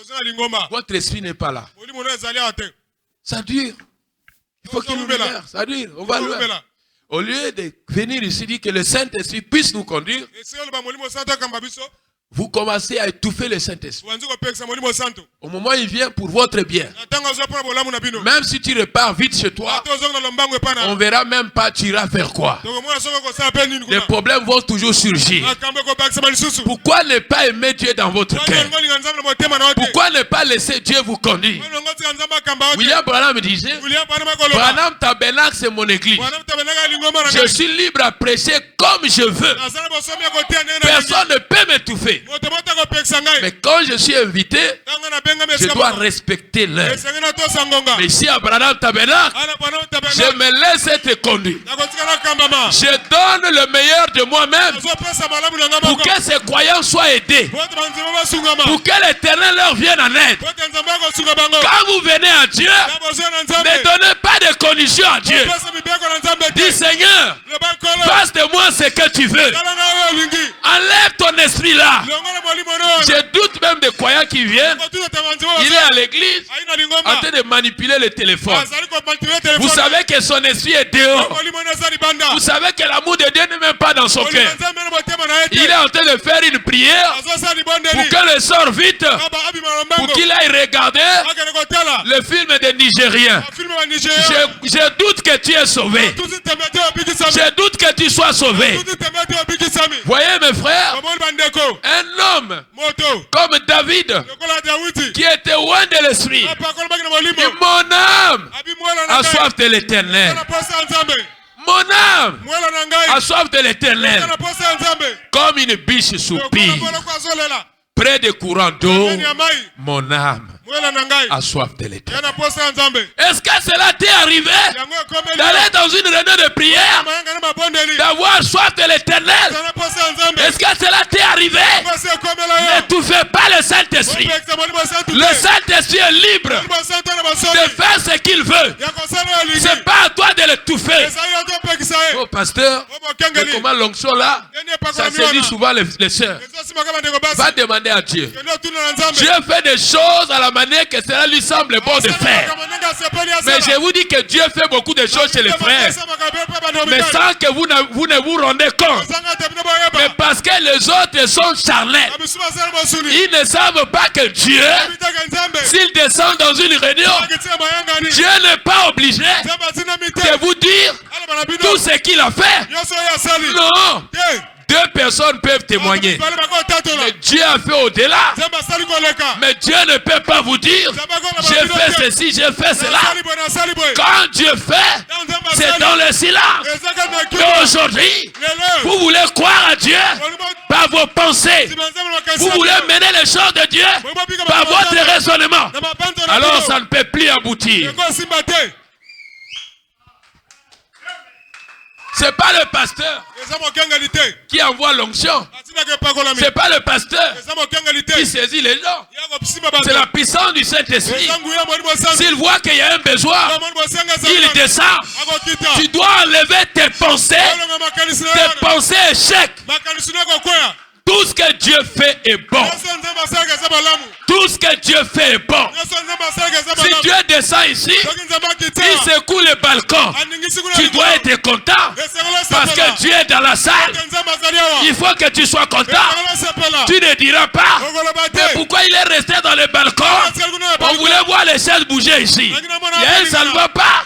votre esprit n'est pas là. Ça dure. Il faut qu'il nous libère. Ça dure. On va loin. Au lieu de venir ici dire que le Saint-Esprit puisse nous conduire, vous commencez à étouffer le Saint-Esprit. Au moment où il vient pour votre bien, même si tu repars vite chez toi, on verra même pas tu iras faire quoi. Les problèmes vont toujours surgir. Pourquoi ne pas aimer Dieu dans votre cœur? Pourquoi ne pas laisser Dieu vous conduire? William Branham me disait, Branham Tabernacle c'est mon église. Je suis libre à prêcher comme je veux. Personne ne peut m'étouffer. Mais quand je suis invité, je dois respecter l'heure. Mais ici à Branham Tabernacle, je me laisse être conduit. Je donne le meilleur de moi-même pour que ces croyants soient aidés, pour que l'Éternel leur vienne en aide. Quand vous venez à Dieu, ne donnez pas de conditions à Dieu. Dis Seigneur, fasse de moi ce que tu veux. Enlève ton esprit là. Je doute même des croyants qui viennent. Il est à l'église en train de manipuler le téléphone. Vous savez que son esprit est dehors. Vous savez que l'amour de Dieu n'est même pas dans son cœur. Il est en train de faire une prière pour qu'elle sorte vite, pour qu'il aille regarder le film des Nigériens. Je doute que tu es sauvé. Je doute que tu sois sauvé. Voyez mes frères, un homme comme David qui était loin de l'esprit, mon âme a soif de l'Éternel. Mon âme a soif de l'Éternel. Comme une biche soupire près des courants d'eau, mon âme a soif de l'Éternel. Est-ce que cela t'est arrivé d'aller dans une réunion de prière, d'avoir soif de l'Éternel? Est-ce que cela t'est arrivé? N'étouffez pas le Saint-Esprit. Le Saint-Esprit est libre de faire ce qu'il veut. Ce n'est pas à toi de l'étouffer. Oh pasteur, mais comment l'onction là, ça se dit souvent les sœurs. Va demander à Dieu. Dieu fait des choses à la manière que cela lui semble bon de faire. Mais je vous dis que Dieu fait beaucoup de choses chez les frères, mais sans que vous ne vous rendez compte. Mais parce que les autres sont charnels, ils ne savent pas que Dieu, s'il descend dans une réunion, Dieu n'est pas obligé de vous dire tout ce qu'il a fait. Non. Deux personnes peuvent témoigner. Mais Dieu a fait au-delà. Mais Dieu ne peut pas vous dire, j'ai fait ceci, j'ai fait cela. Quand Dieu fait, c'est dans le silence. Et aujourd'hui, vous voulez croire à Dieu par vos pensées. Vous voulez mener les choses de Dieu par votre raisonnement. Alors ça ne peut plus aboutir. C'est pas le pasteur qui envoie l'onction. C'est pas le pasteur qui saisit les gens. C'est la puissance du Saint-Esprit. S'il voit qu'il y a un besoin, il descend. Tu dois enlever tes pensées échecs. Tout ce que Dieu fait est bon. Tout ce que Dieu fait est bon. Si Dieu descend ici, il secoue le balcon. Tu dois être content parce que Dieu est dans la salle. Il faut que tu sois content. Tu ne diras pas, mais pourquoi il est resté dans le balcon? On voulait voir les chaises bouger ici. Et ça ne va pas.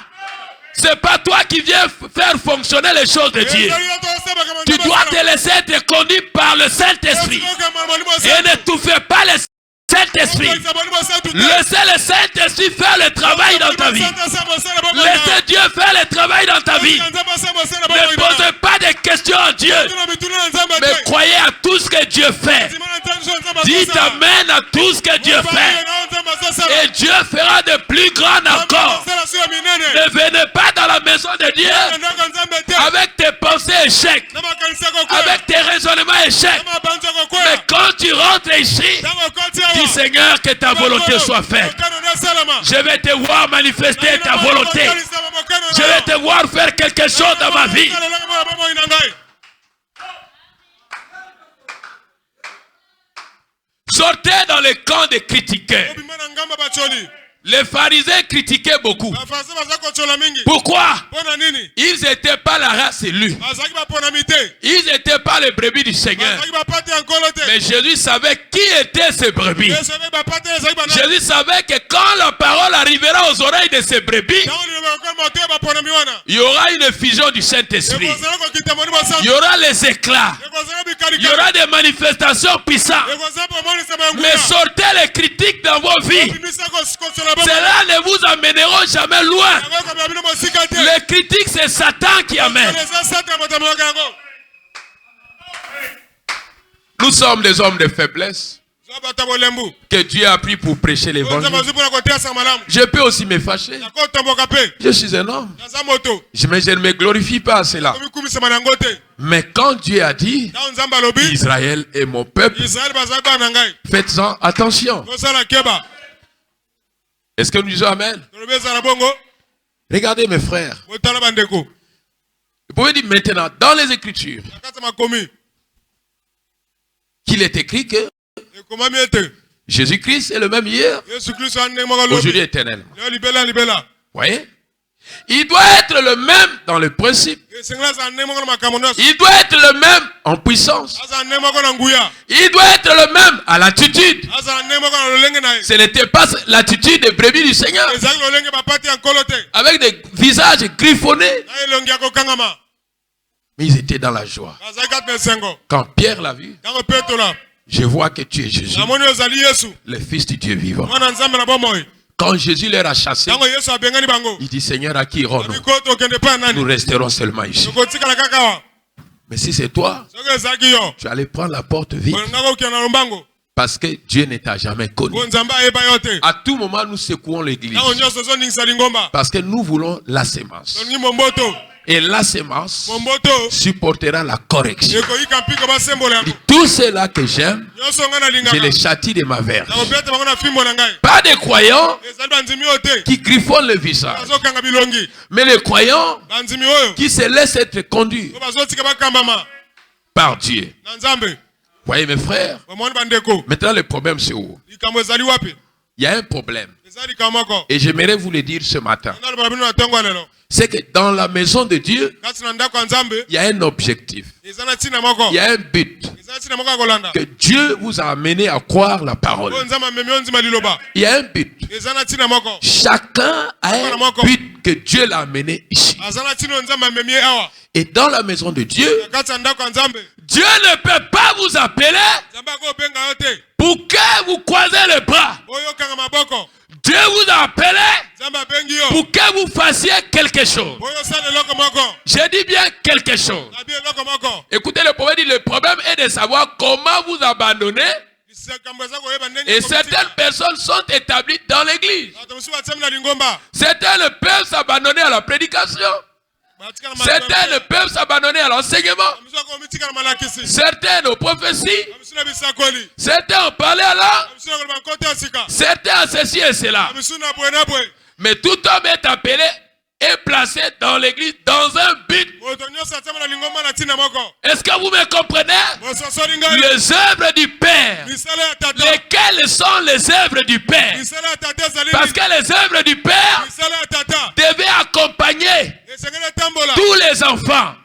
C'est pas toi qui viens faire fonctionner les choses de Dieu. Tu dois te laisser être conduit par le Saint-Esprit. Et ne tout fais pas le Saint-Esprit. Laissez le Saint-Esprit faire le travail dans ta vie. Laissez Dieu faire le travail dans ta vie. Ne posez pas de questions à Dieu, mais croyez à tout ce que Dieu fait. Dites amen à tout ce que Dieu fait. Et Dieu fera de plus grand encore. Ne venez pas dans la maison de Dieu avec tes pensées échecs, avec tes raisonnements échecs. Mais quand tu rentres ici, dis Seigneur, que ta volonté soit faite. Je vais te voir manifester ta volonté. Je vais te voir faire quelque chose dans ma vie. Sortez dans le camp des critiqueurs. Les pharisiens critiquaient beaucoup. Pourquoi? Ils n'étaient pas la race élue. Ils n'étaient pas les brebis du Seigneur. Mais Jésus savait qui étaient ces brebis. Jésus savait que quand la parole arrivera aux oreilles de ces brebis, il y aura une effusion du Saint-Esprit. Il y aura les éclats. Il y aura des manifestations puissantes. Mais sortez les critiques dans vos vies. Cela ne vous amènera jamais loin. Les critiques, c'est Satan qui amène. Nous sommes des hommes de faiblesse que Dieu a pris pour prêcher l'évangile. Je peux aussi me fâcher. Je suis un homme. Mais je ne me glorifie pas à cela. Mais quand Dieu a dit Israël est mon peuple, faites-en attention. Est-ce que nous disons amen? Regardez mes frères. Vous pouvez dire maintenant dans les Écritures qu'il est écrit que Jésus-Christ est le même hier, aujourd'hui éternel. Vous voyez? Il doit être le même dans le principe. Il doit être le même en puissance. Il doit être le même à l'attitude. Ce n'était pas l'attitude des brebis du Seigneur, avec des visages griffonnés. Mais ils étaient dans la joie. Quand Pierre l'a vu, je vois que tu es Jésus, le Fils du Dieu vivant. Quand Jésus les a chassés, il dit Seigneur, à qui irons-nous? Nous resterons seulement ici. Mais si c'est toi, tu allais prendre la porte vite. Parce que Dieu ne t'a jamais connu. À tout moment, nous secouons l'église. Parce que nous voulons la sémence. Et la sémence supportera la correction. Et tout cela que j'aime, je les châtie de ma verge. Pas des croyants qui griffonnent le visage, mais les croyants qui se laissent être conduits par Dieu. Voyez mes frères, maintenant le problème c'est où? Il y a un problème. Et j'aimerais vous le dire ce matin. c'est que dans la maison de Dieu, il y a un objectif. Il y a un but. Que Dieu vous a amené à croire la parole. Il y a un but. Chacun a un but que Dieu l'a amené ici. Et dans la maison de Dieu, Dieu ne peut pas vous appeler pour que vous croisez les bras. Dieu vous a appelé pour que vous fassiez quelque chose. J'ai dit bien quelque chose. Écoutez, le problème est de savoir comment vous abandonner. Et certaines personnes sont établies dans l'église. Certains ne peuvent s'abandonner à la prédication. Certains ne peuvent s'abandonner à l'enseignement. Certains aux prophéties. Certains ont parlé à l'âme. Certains à ceci et cela. Mais tout homme est appelé et placé dans l'église dans un but. Est-ce que vous me comprenez? Les œuvres du Père. Lesquelles sont les œuvres du Père? Parce que les œuvres du Père devaient accompagner tous les enfants.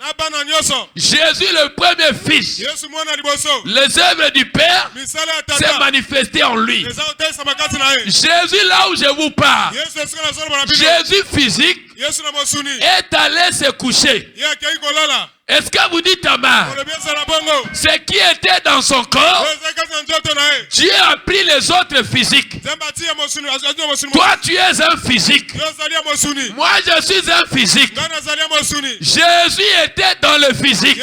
Jésus le premier fils. Les œuvres du Père s'est manifesté en lui. Jésus là où je vous parle. Jésus physique est allé se coucher. Est-ce que vous dites amen? Ce qui était dans son corps, Dieu a pris les autres physiques. Toi, tu es un physique. Moi, je suis un physique. Jésus était dans le physique.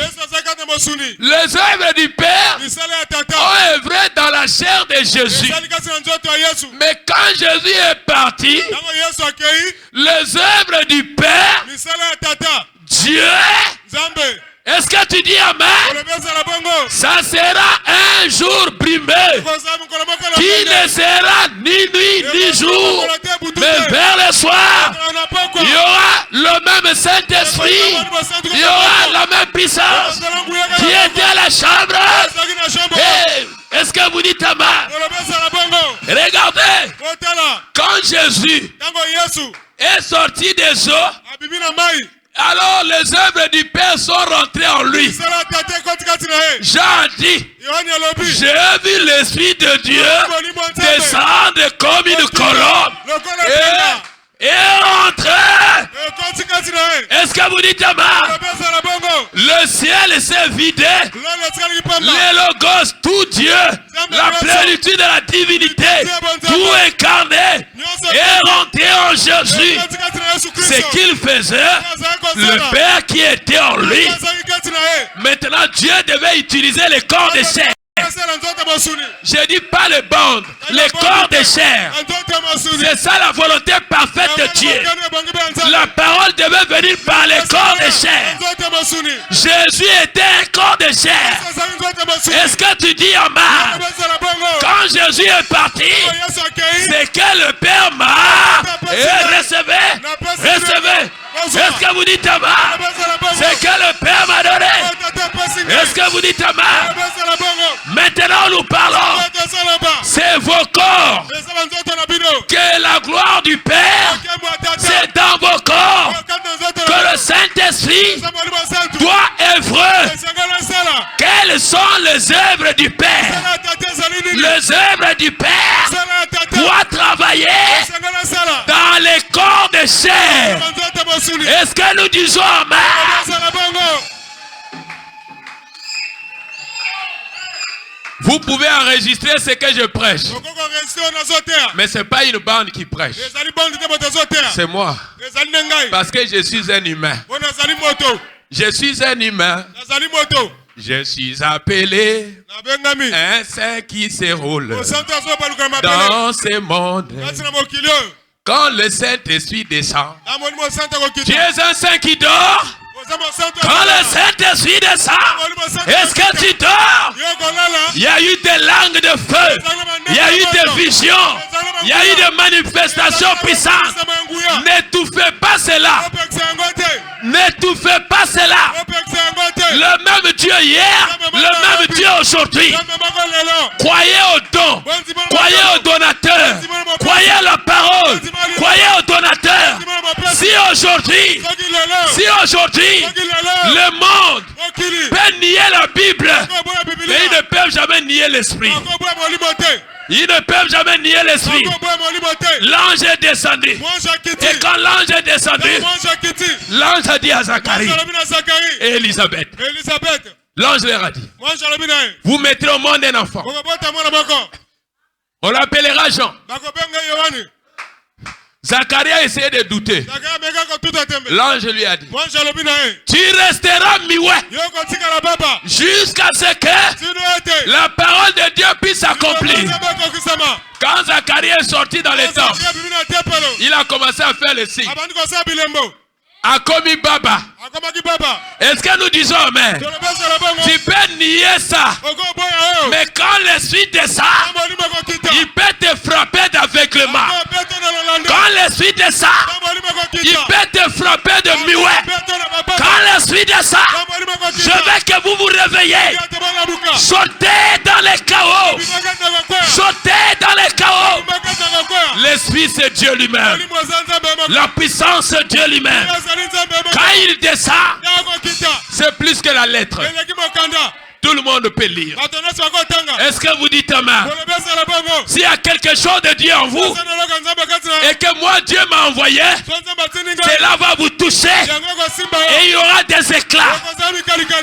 Les œuvres du Père ont œuvré dans la chair de Jésus. Mais quand Jésus est parti, les œuvres du Père, Dieu, est-ce que tu dis amen? Ça sera un jour brimé qui ne sera ni nuit ni jour, mais vers le soir il y aura le même Saint-Esprit, il y aura la même puissance qui était à la chambre. Hey, est-ce que vous dites amen? Regardez, quand Jésus est sorti des eaux, alors les œuvres du Père sont rentrées en lui. Jean dit, j'ai vu l'Esprit de Dieu descendre comme une colombe et entrer. Est-ce que vous dites amen? Le ciel s'est vidé. Les logos, tout Dieu, la plénitude de la divinité, tout incarné, est rentré en Jésus. Ce qu'il faisait, le Père qui était en lui. Maintenant, Dieu devait utiliser les corps de chair. Je dis pas les bandes, les corps de chair. C'est ça la volonté parfaite de Dieu. La parole devait venir par les corps de chair. Jésus était un corps de chair. Est-ce que tu dis amen? Quand Jésus est parti, c'est que le Père m'a recevez. Est-ce que vous dites amen? C'est que le Père m'a donné. Est-ce que vous dites amen? Maintenant nous parlons. C'est vos corps. Que la gloire du Père, c'est dans vos corps que le Saint-Esprit doit œuvrer. Quelles sont les œuvres du Père? Les œuvres du Père doivent travailler dans les corps de chair. Est-ce que nous disons amen? Vous pouvez enregistrer ce que je prêche. Mais ce n'est pas une bande qui prêche. C'est moi. Parce que je suis un humain. Je suis un humain. Je suis appelé un saint qui se roule dans ce monde. Quand le Saint-Esprit descend, tu es un saint qui dort. Quand le Saint-Esprit descend, est-ce que tu dors? Il y a eu des langues de feu, il y a eu des visions, il y a eu des manifestations puissantes. N'étouffez pas cela. N'étouffez pas cela. Le même Dieu hier, le même Dieu aujourd'hui. Croyez au don, croyez au donateur, croyez à la parole, croyez au donateur. Si aujourd'hui aujourd'hui, le monde peut nier la Bible, mais ils ne peuvent jamais nier l'Esprit. Ils ne peuvent jamais nier l'Esprit. L'ange est descendu. Et quand l'ange est descendu, l'ange a dit à Zacharie et Élisabeth. L'ange leur a dit, vous mettrez au monde un enfant. On l'appellera Jean. Zacharie a essayé de douter. L'ange lui a dit, tu resteras mioué jusqu'à ce que la parole de Dieu puisse s'accomplir. Quand Zacharie est sorti dans les temps, il a commencé à faire le signe. Akomi Baba. Est-ce que nous disons amen? Tu peux nier ça. Mais quand l'esprit descend, il peut te frapper d'aveuglement. Quand l'esprit descend, il peut te frapper de muet. Quand l'esprit descend, je veux que vous vous réveillez. Sautez dans les chaos. Sautez dans les chaos. L'esprit c'est Dieu lui-même. La puissance c'est Dieu lui-même. Quand il descend, c'est plus que la lettre. Tout le monde peut lire. Est-ce que vous dites amen? S'il y a quelque chose de Dieu en vous et que moi Dieu m'a envoyé, cela va vous toucher et il y aura des éclats.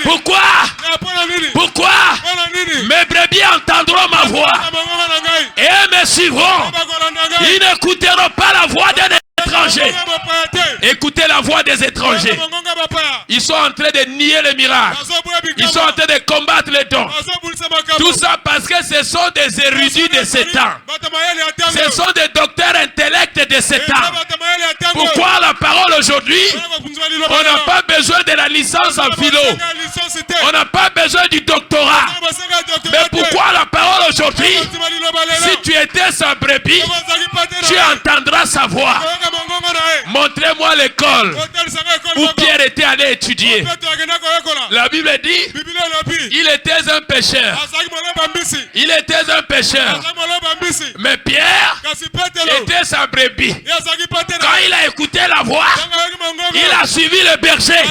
Pourquoi? Pourquoi? Mes brebis entendront ma voix et me suivront. Ils n'écouteront pas la voix d'un étranger. Écoutez la voix des étrangers. Ils sont en train de nier les miracles. Ils sont en train de combattre les dons. Tout ça parce que ce sont des érudits de ce temps. Ce sont des docteurs intellects de ce temps. Pourquoi la parole aujourd'hui? On n'a pas besoin de la licence en philo. On n'a pas besoin du doctorat. Mais pourquoi la parole aujourd'hui? Si tu étais sa brebis, tu entendras sa voix. Montrez-moi l'école où Pierre était allé étudier. La Bible dit, il était un pécheur. Il était un pécheur. Mais Pierre était sa brebis. Quand il a écouté la voix, il a suivi le berger.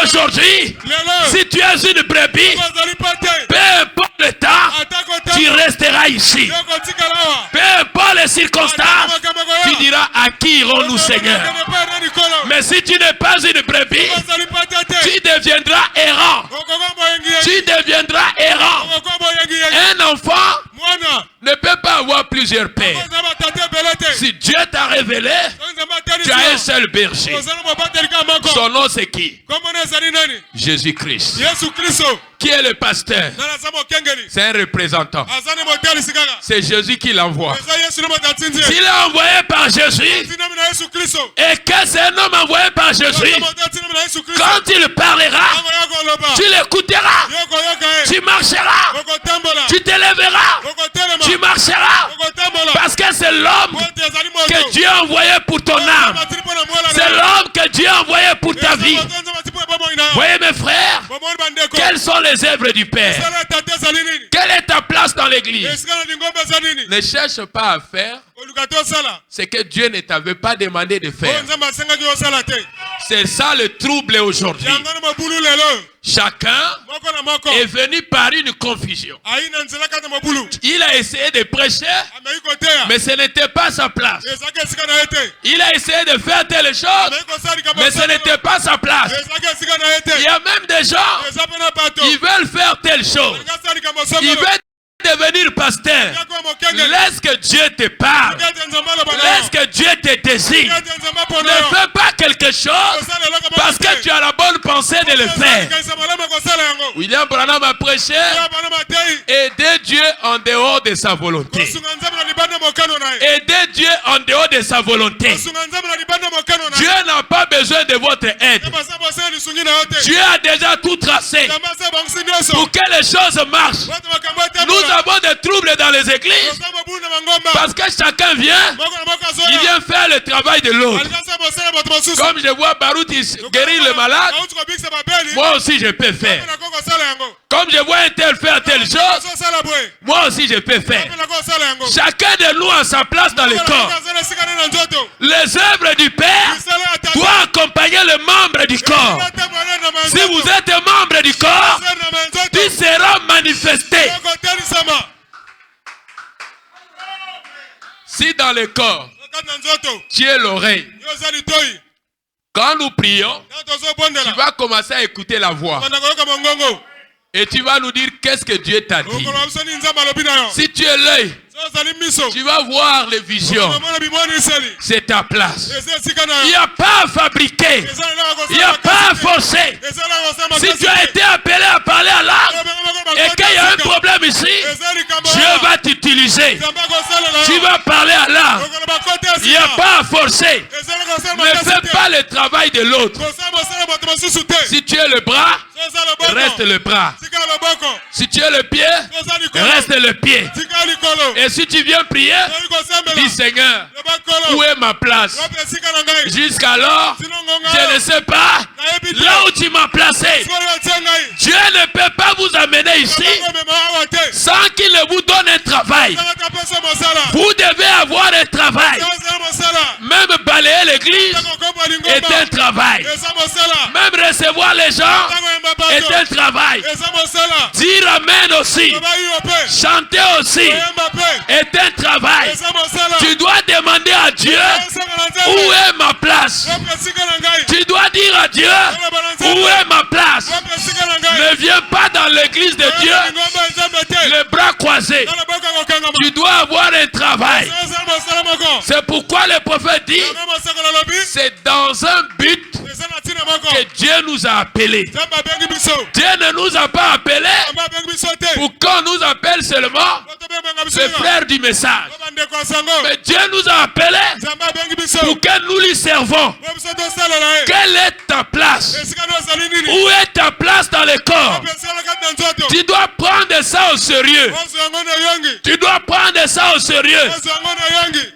Aujourd'hui, si tu es une brebis, peu importe le temps, tu resteras ici. Peu importe les circonstances, tu diras à qui irons-nous, Seigneur. Mais si tu n'es pas une brebis, tu deviendras errant. Tu deviendras errant. Un enfant ne peut pas avoir plusieurs pères. Si Dieu t'a révélé, tu as un seul berger. Son nom c'est qui? Jésus-Christ. Qui est le pasteur? C'est un représentant. C'est Jésus qui l'envoie. S'il est envoyé par Jésus, et que c'est un homme envoyé par Jésus, quand il parlera, tu l'écouteras, tu marcheras, tu t'élèveras, tu marcheras, parce que c'est l'homme que Dieu a envoyé pour ton âme. C'est l'homme que Dieu a envoyé pour ta vie. Voyez mes frères, quelles sont les œuvres du Père? Quelle est ta place dans l'église? Ne cherche pas à faire ce que Dieu ne t'avait pas demandé de faire. C'est ça le trouble aujourd'hui. Chacun est venu par une confusion. Il a essayé de prêcher, mais ce n'était pas sa place. Il a essayé de faire telle chose, mais ce n'était pas sa place. Il y a même des gens, ils veulent faire telle chose. Ils veulent devenir pasteur. Laisse que Dieu te parle. Laisse que Dieu te désire. Ne fais pas quelque chose parce que tu as la bonne pensée de le faire. William Branham a prêché, aider Dieu en dehors de sa volonté. Aider Dieu en dehors de sa volonté. Dieu n'a pas besoin de votre aide. Dieu a déjà tout tracé pour que les choses marchent. Nous avons des troubles dans les églises parce que chacun vient, il vient faire le travail de l'autre. Comme je vois Barout guérir le malade, moi aussi je peux faire. Comme je vois un tel faire telle chose, moi aussi je peux faire. Chacun de nous a sa place dans le corps. Les œuvres du Père doivent accompagner le membre du corps. Si vous êtes membre du corps, tu seras manifesté. Si dans le corps, tu es l'oreille, quand nous prions, tu vas commencer à écouter la voix. Et tu vas nous dire qu'est-ce que Dieu t'a dit. Si tu es l'œil, tu vas voir les visions. C'est ta place. Il n'y a pas à fabriquer. Il n'y a pas à forcer. Si tu as été appelé à parler à l'âme et qu'il y a un problème ici, Dieu va t'utiliser. Tu vas parler à l'âme. Il n'y a pas à forcer. Ne fais pas le travail de l'autre. Si tu es le bras, reste le bras. Si tu es le pied, reste le pied. Et si tu viens prier, dis Seigneur, où est ma place? Jusqu'alors, je ne sais pas là où tu m'as placé. Dieu ne peut pas vous amener ici sans qu'il ne vous donne un travail. Vous devez avoir un travail. Même balayer l'église est un travail. Même recevoir les gens est un travail. Dire Amen aussi, chanter aussi est un travail. Tu dois demander à Dieu où est ma place. Tu dois dire à Dieu où est ma place. Ne viens pas dans l'église de Dieu les bras croisés. Tu dois avoir un travail. C'est pourquoi le prophète dit c'est dans un but que Dieu nous a appelés. Dieu ne nous a pas appelés pour qu'on nous appelle seulement le frère du message. Mais Dieu nous a appelés pour que nous lui servons. Quelle est ta place? Où est ta place dans le corps? Tu dois prendre ça au sérieux. Tu dois prendre ça au sérieux.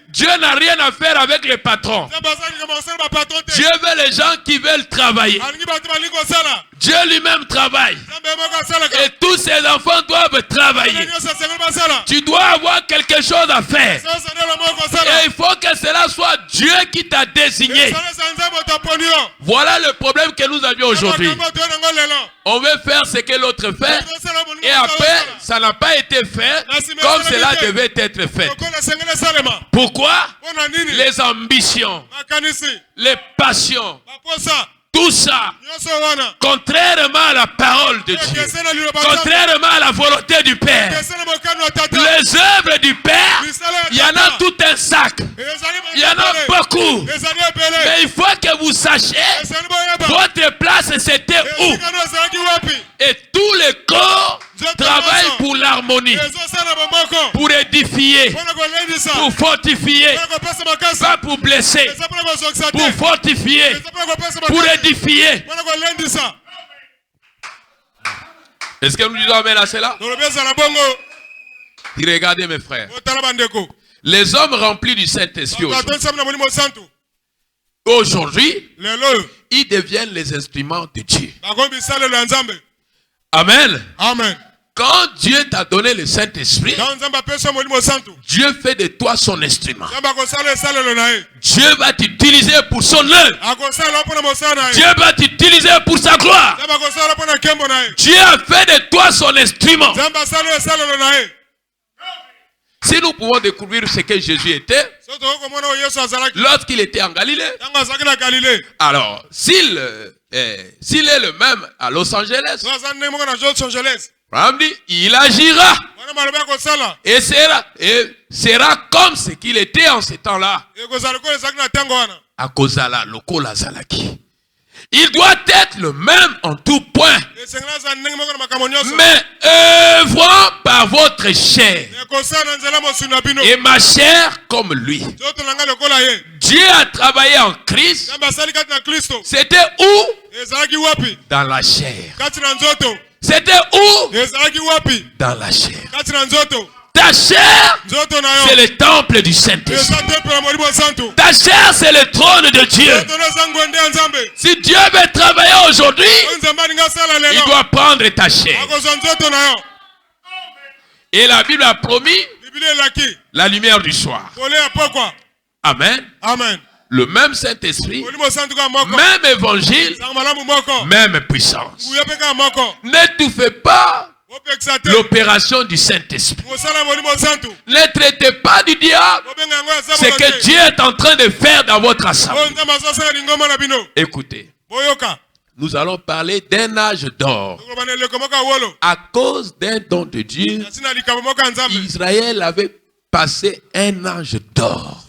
Dieu n'a rien à faire avec les patrons. Dieu veut les gens qui veulent travailler. Dieu lui-même travaille. Et tous ses enfants doivent travailler. Tu dois avoir quelque chose à faire. Et il faut que cela soit Dieu qui t'a désigné. Voilà le problème que nous avions aujourd'hui. On veut faire ce que l'autre fait. Et après, ça n'a pas été fait comme cela devait être fait. Pourquoi? Les ambitions, les passions, tout ça, contrairement à la parole de Dieu, contrairement à la volonté du Père. Les œuvres du Père, il y en a tout un sac. Il y en a beaucoup. Mais il faut que vous sachiez votre place c'était où. Et tous les corps travaillent pour l'harmonie, pour édifier, pour fortifier, pas pour blesser, pour fortifier, pour édifier. Est-ce que nous disons amen à cela? Regardez mes frères. Les hommes remplis du Saint-Esprit aujourd'hui, ils deviennent les instruments de Dieu. Amen. Amen. Quand Dieu t'a donné le Saint-Esprit, Dieu fait de toi son instrument. Dieu va t'utiliser pour son œuvre. Dieu va t'utiliser pour sa gloire. Dieu a fait de toi son instrument. Si nous pouvons découvrir ce que Jésus était lorsqu'il était en Galilée, alors s'il est le même à Los Angeles, il agira et sera comme ce qu'il était en ce temps-là. Il doit être le même en tout point. Mais œuvrons par votre chair. Et ma chair comme lui. Dieu a travaillé en Christ. C'était où? Dans la chair. C'était où? Dans la chair. Ta chair, c'est le temple du Saint-Esprit. Ta chair, c'est le trône de Dieu. Si Dieu veut travailler aujourd'hui, il doit prendre ta chair. Et la Bible a promis la lumière du soir. Amen. Amen. le même Saint-Esprit, même évangile, même puissance. N'étouffez pas l'opération du Saint-Esprit. Ne traitez pas du diable ce que Dieu est en train de faire dans votre assemblée. Écoutez, nous allons parler d'un âge d'or. À cause d'un don de Dieu, Israël avait passé un âge d'or.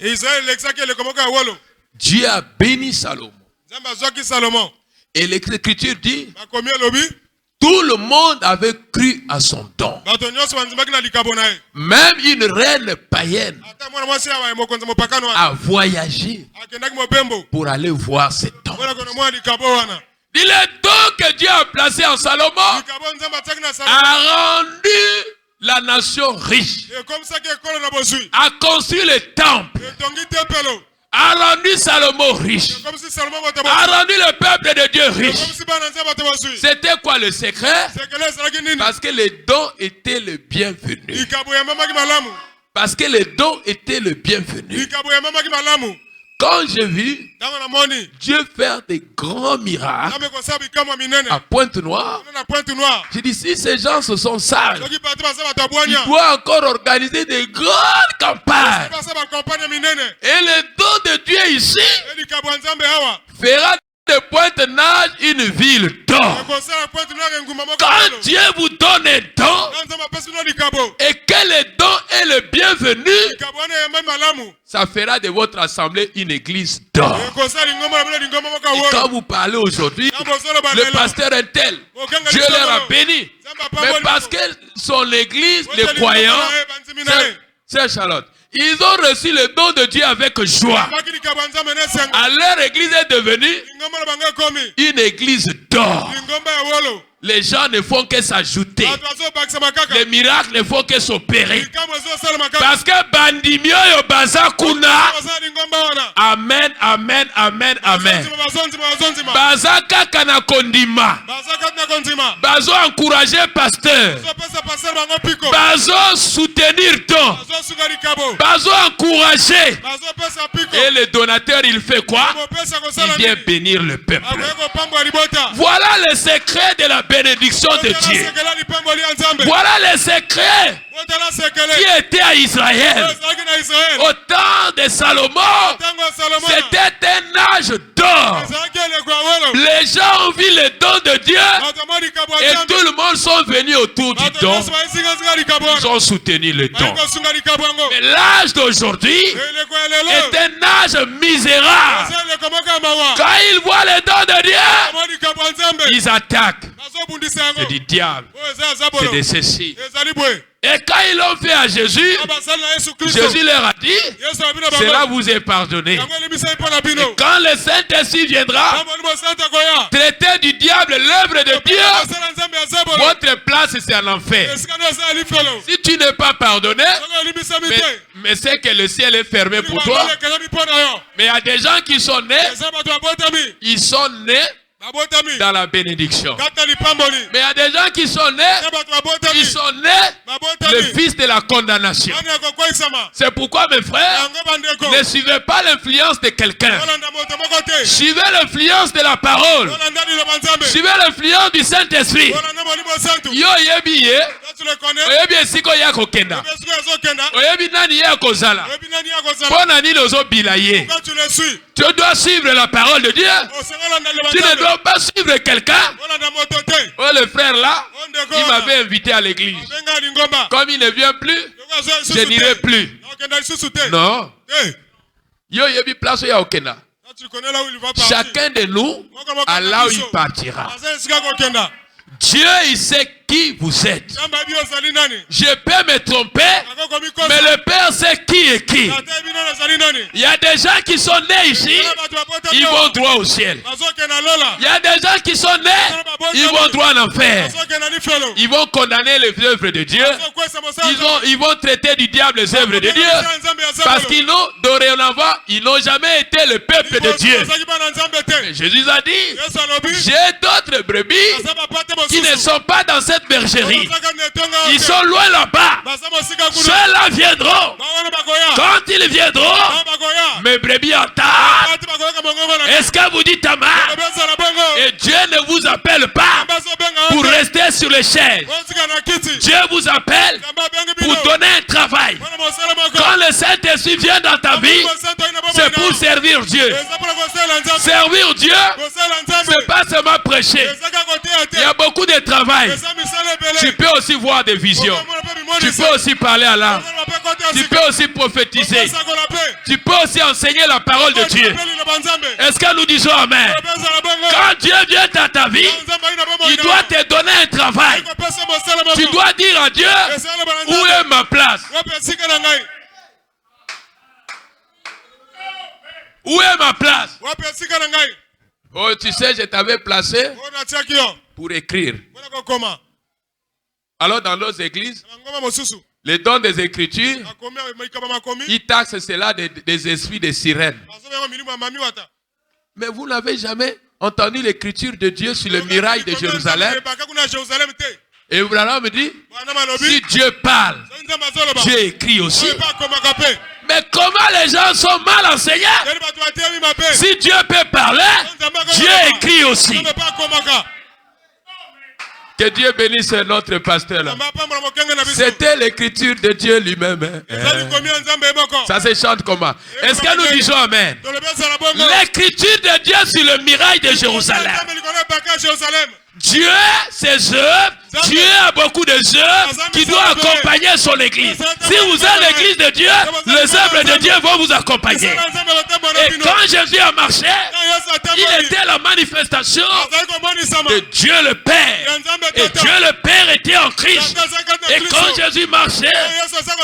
Dieu a béni Salomon. Et l'Écriture dit, tout le monde avait cru à son don. Même une reine païenne a voyagé pour aller voir cet don. Il est donc que Dieu a placé en Salomon a rendu la nation riche, a construit le temple, a rendu Salomon riche, a rendu le peuple de Dieu riche. C'était quoi le secret? Parce que les dons étaient le bienvenu. Parce que les dons étaient le bienvenu. Quand j'ai vu Dieu faire des grands miracles à Pointe-Noire, j'ai dit, si ces gens se sont sages, ils doivent encore organiser des grandes campagnes. Et le don de Dieu ici fera de Pointe-Noire une ville d'or. Quand Dieu vous donne un don et que le don est le bienvenu, ça fera de votre assemblée une église d'or. Et quand vous parlez aujourd'hui, le pasteur est tel, Dieu leur a béni. Mais parce que son église, les croyants, c'est Charlotte, ils ont reçu le don de Dieu avec joie. Alors l'église est devenue une église d'or. Les gens ne font que s'ajouter. Les miracles ne font que s'opérer. Parce que bandimio yo bazakuna. Amen, amen, amen, amen. Bazaka kana kondima. Bazo encourager pasteur. Bazo soutenir ton. Bazo encourager. Et le donateur il fait quoi? Il vient bénir le peuple. Voilà le secret de la bénédiction de Dieu. Voilà le secret qui était à Israël. Au temps de Salomon, c'était un âge d'or. Les gens ont vu le don de Dieu et tout le monde sont venus autour du don. Ils ont soutenu le don. Mais l'âge d'aujourd'hui est un âge misérable. Quand ils voient le don de Dieu, ils attaquent. C'est du diable. C'est de ceci. Et quand ils l'ont fait à Jésus, Jésus leur a dit, cela vous est pardonné. Et quand le Saint-Esprit viendra, traiter du diable l'œuvre de Dieu, votre place c'est en enfer. Si tu n'es pas pardonné, mais c'est que le ciel est fermé pour toi. Mais il y a des gens qui sont nés, ils sont nés dans la bénédiction. Mais il y a des gens qui sont nés, ils sont nés le fils de la condamnation. C'est pourquoi mes frères, ne suivez pas l'influence de quelqu'un. Suivez l'influence de la parole. Suivez l'influence du Saint-Esprit. Yo yebi ye, oyebi esiko ya kokenda, oyebi nani ya kozala, pona nini ozo bilaye. Tu dois suivre la parole de Dieu. Tu ne dois pas suivre quelqu'un. Oh, le frère là, il m'avait invité à l'église. Comme il ne vient plus, je n'irai plus. Non. Yo yebi place ya okenda. Chacun de nous a là où il partira. Dieu, il sait qui vous êtes. Je peux me tromper, mais le Père sait qui est qui. Il y a des gens qui sont nés ici, ils vont droit au ciel. Il y a des gens qui sont nés, ils vont droit en enfer. Ils vont condamner les œuvres de Dieu. Ils vont traiter du diable les œuvres de Dieu. Parce qu'ils n'ont, dorénavant, ils n'ont jamais été le peuple de Dieu. Et Jésus a dit, j'ai d'autres brebis qui ne sont pas dans cette cette bergerie. Ils sont loin là-bas. Ceux-là viendront. Quand ils viendront, mes brebis entendent. Est-ce que vous dites amen? Et Dieu ne vous appelle pas pour rester sur les chaises. Dieu vous appelle pour donner un travail. Quand le Saint-Esprit vient dans ta vie, c'est pour servir Dieu. Servir Dieu, c'est pas seulement prêcher. Il y a beaucoup de travail. Tu peux aussi voir des visions. Tu peux aussi parler à l'âme. Tu peux aussi prophétiser. Tu peux aussi enseigner la parole de Dieu. Est-ce que nous disons amen? Quand Dieu vient dans ta vie, il doit te donner un travail. Tu dois dire à Dieu, où est ma place? Où est ma place? Oh, tu sais, je t'avais placé pour écrire. Alors, dans nos églises, les dons des Écritures, ils taxent cela des esprits de sirènes. Mais vous n'avez jamais entendu l'écriture de Dieu sur le mirail de Jérusalem? Et Abraham me dit, si Dieu parle, Dieu écrit aussi. Mais comment les gens sont mal enseignés? Si Dieu peut parler, Dieu écrit aussi. Que Dieu bénisse notre pasteur là. C'était l'écriture de Dieu lui-même. Ça se chante comment? Est-ce que nous disons amen? L'écriture de Dieu sur le mirail de Jérusalem. Dieu, ses œuvres, Dieu a beaucoup de œuvres qui doivent accompagner son église. Si vous êtes l'église de Dieu, les œuvres de Dieu vont vous accompagner. Et quand Jésus a marché, il était la manifestation de Dieu le Père. Et Dieu le Père était en Christ. Et quand Jésus marchait,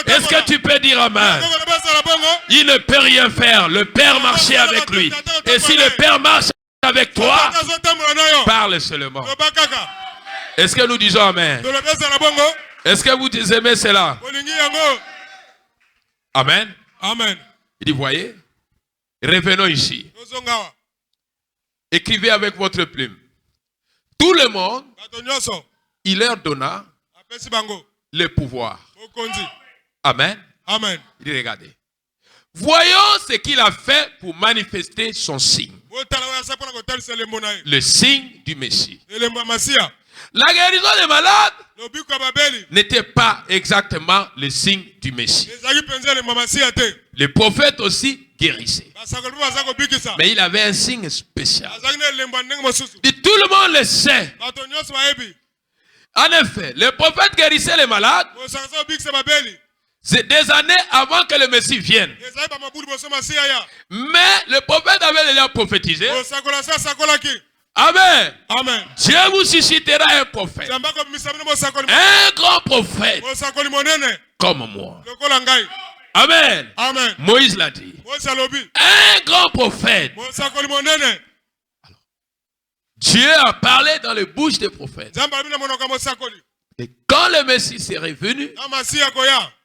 est-ce que tu peux dire amen? Il ne peut rien faire. Le Père marchait avec lui. Et si le Père marche avec toi, parle seulement. Est-ce que nous disons amen? Est-ce que vous aimez cela? Amen. Amen. Il dit, voyez, revenons ici. Écrivez avec votre plume. Tout le monde, il leur donna le pouvoir. Amen. Amen. Il dit, regardez. Voyons ce qu'il a fait pour manifester son signe. Le signe du Messie. La guérison des malades n'était pas exactement le signe du Messie. Les prophètes aussi guérissaient. Mais il avait un signe spécial. Et tout le monde le sait. En effet, les prophètes guérissaient les malades. C'est des années avant que le Messie vienne. Mais le prophète avait déjà prophétisé. Amen. Amen. Dieu vous suscitera un prophète. Un grand prophète. Comme moi. Amen. Amen. Moïse l'a dit. Un grand prophète. Alors, Dieu a parlé dans les bouches des prophètes. Et quand le Messie serait venu,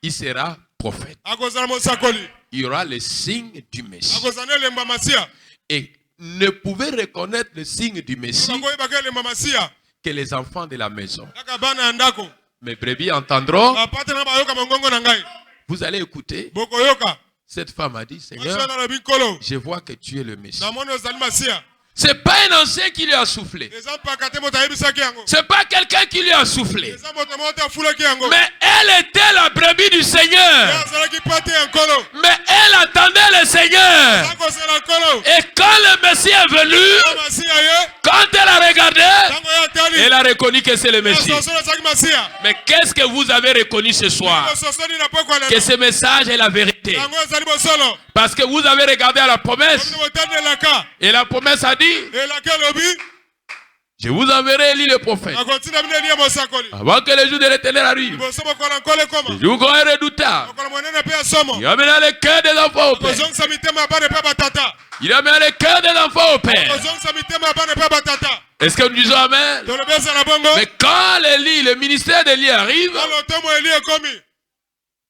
il sera prophète. Il y aura le signe du Messie. Et ne pouvez reconnaître le signe du Messie que les enfants de la maison. Mes brebis entendront. Vous allez écouter. Cette femme a dit, Seigneur, je vois que tu es le Messie. C'est pas un ancien qui lui a soufflé. C'est pas quelqu'un qui lui a soufflé. Mais elle était la brebis du Seigneur. Mais elle attendait le Seigneur. Et quand le Messie est venu, quand elle a regardé, elle a reconnu que c'est le Messie. Mais qu'est-ce que vous avez reconnu ce soir? Que ce message est la vérité. Parce que vous avez regardé à la promesse. Et la promesse a dit, je vous enverrai Élie le prophète avant que le jour de l'Éternel arrive. Le jour qu'on est redoutable. Il amènera le cœur des enfants au Père. Il amènera le cœur des enfants au Père. Est-ce que nous disons amen? Mais quand Élie, le ministère d'Élie arrive,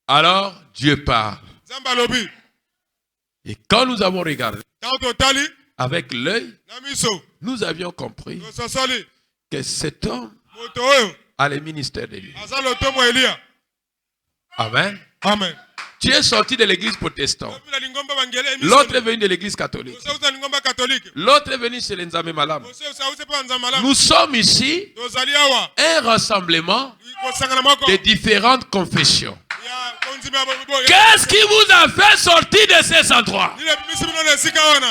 alors Dieu parle. Et quand nous avons regardé avec l'œil, nous avions compris que cet homme à le ministère d'Élie. Amen. Amen. Tu es sorti de l'église protestante. L'autre est venu de l'église catholique. L'autre est venu chez les Nzambe Malam. Nous sommes ici un rassemblement de différentes confessions. Qu'est-ce qui vous a fait sortir de ces endroits?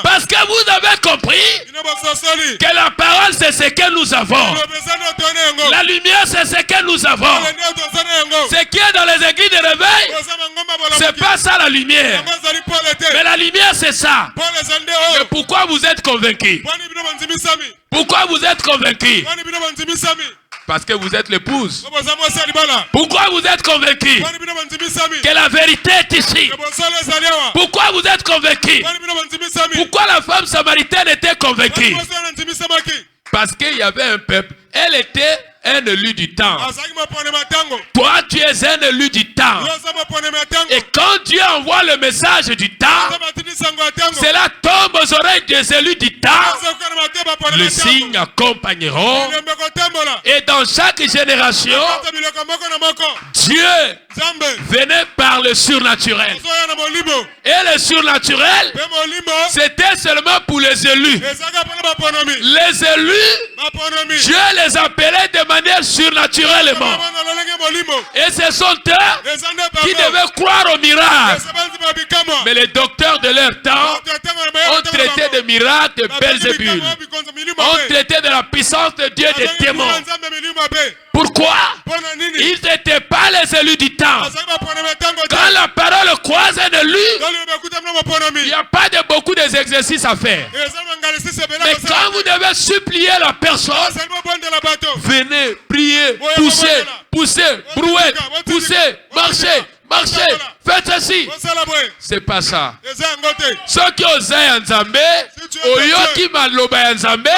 Parce que vous avez compris que la parole c'est ce que nous avons. La lumière c'est ce que nous avons. Ce qui est dans les églises de réveil, c'est pas ça la lumière. Mais la lumière c'est ça. Mais pourquoi vous êtes convaincus? Pourquoi vous êtes convaincus? Parce que vous êtes l'épouse. Pourquoi vous êtes convaincu que la vérité est ici? Pourquoi vous êtes convaincu? Pourquoi la femme samaritaine était convaincue? Parce qu'il y avait un peuple. Elle était un élu du temps. Toi, tu es un élu du temps. Et quand Dieu envoie le message du temps, cela tombe aux oreilles des élus du temps. Les signes accompagneront. Et dans chaque génération, Dieu venait par le surnaturel. Et le surnaturel, c'était seulement pour les élus. Les élus, Dieu les appelait de manière surnaturellement. Et ce sont eux qui devaient croire aux miracles. Mais les docteurs de leur temps ont traité de miracles de Belzébul. Ont traité de la puissance de Dieu des démons. Pourquoi? Ils n'étaient pas les élus du temps. Quand la parole croise un élu, il n'y a pas de beaucoup d'exercices à faire. Mais quand vous devez supplier la personne, venez, priez, poussez, poussez, brouette, poussez, marchez, marchez, faites ceci. C'est pas ça. Ceux qui osent Nzambe, Oyoki Maloba Nzambe,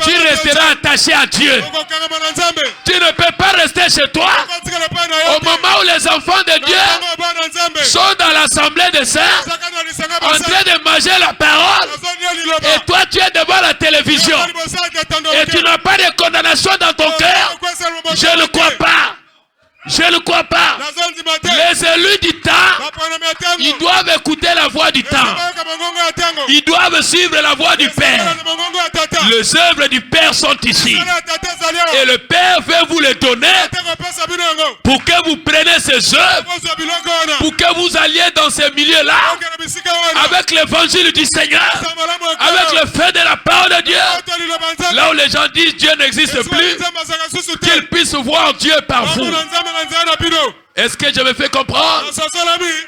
tu resteras attaché à Dieu. Tu ne peux pas rester chez toi au moment où les enfants de Dieu sont dans l'assemblée des saints en train de manger la parole et toi tu es devant la télévision et tu n'as pas de condamnation dans ton cœur. Je ne crois pas. Je ne crois pas. Les élus du temps, ils doivent écouter la voix du temps. Ils doivent suivre la voix du Père. Les œuvres du Père sont ici. Et le Père veut vous les donner pour que vous preniez ces œuvres, pour que vous alliez dans ces milieux-là avec l'évangile du Seigneur, avec le feu de la parole de Dieu. Là où les gens disent Dieu n'existe plus, qu'ils puissent voir Dieu par vous. Est-ce que je me fais comprendre?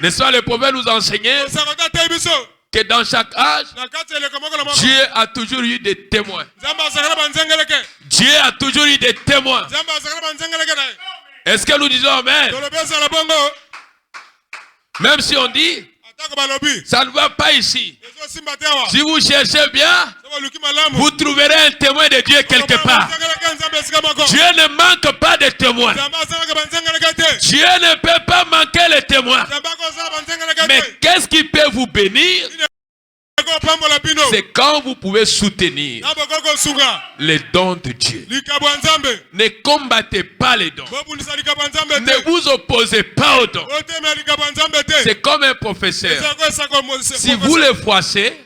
N'est-ce pas, le prophète nous enseignait que dans chaque âge, Dieu a toujours eu des témoins. Dieu a toujours eu des témoins. Est-ce que nous disons Amen? Même si on dit ça ne va pas ici. Si vous cherchez bien, vous trouverez un témoin de Dieu quelque part. Dieu ne manque pas de témoins. Dieu ne peut pas manquer les témoins. Mais qu'est-ce qui peut vous bénir? C'est quand vous pouvez soutenir les dons de Dieu. Ne combattez pas les dons. Ne vous opposez pas aux dons. C'est comme un professeur. Si vous le froissez,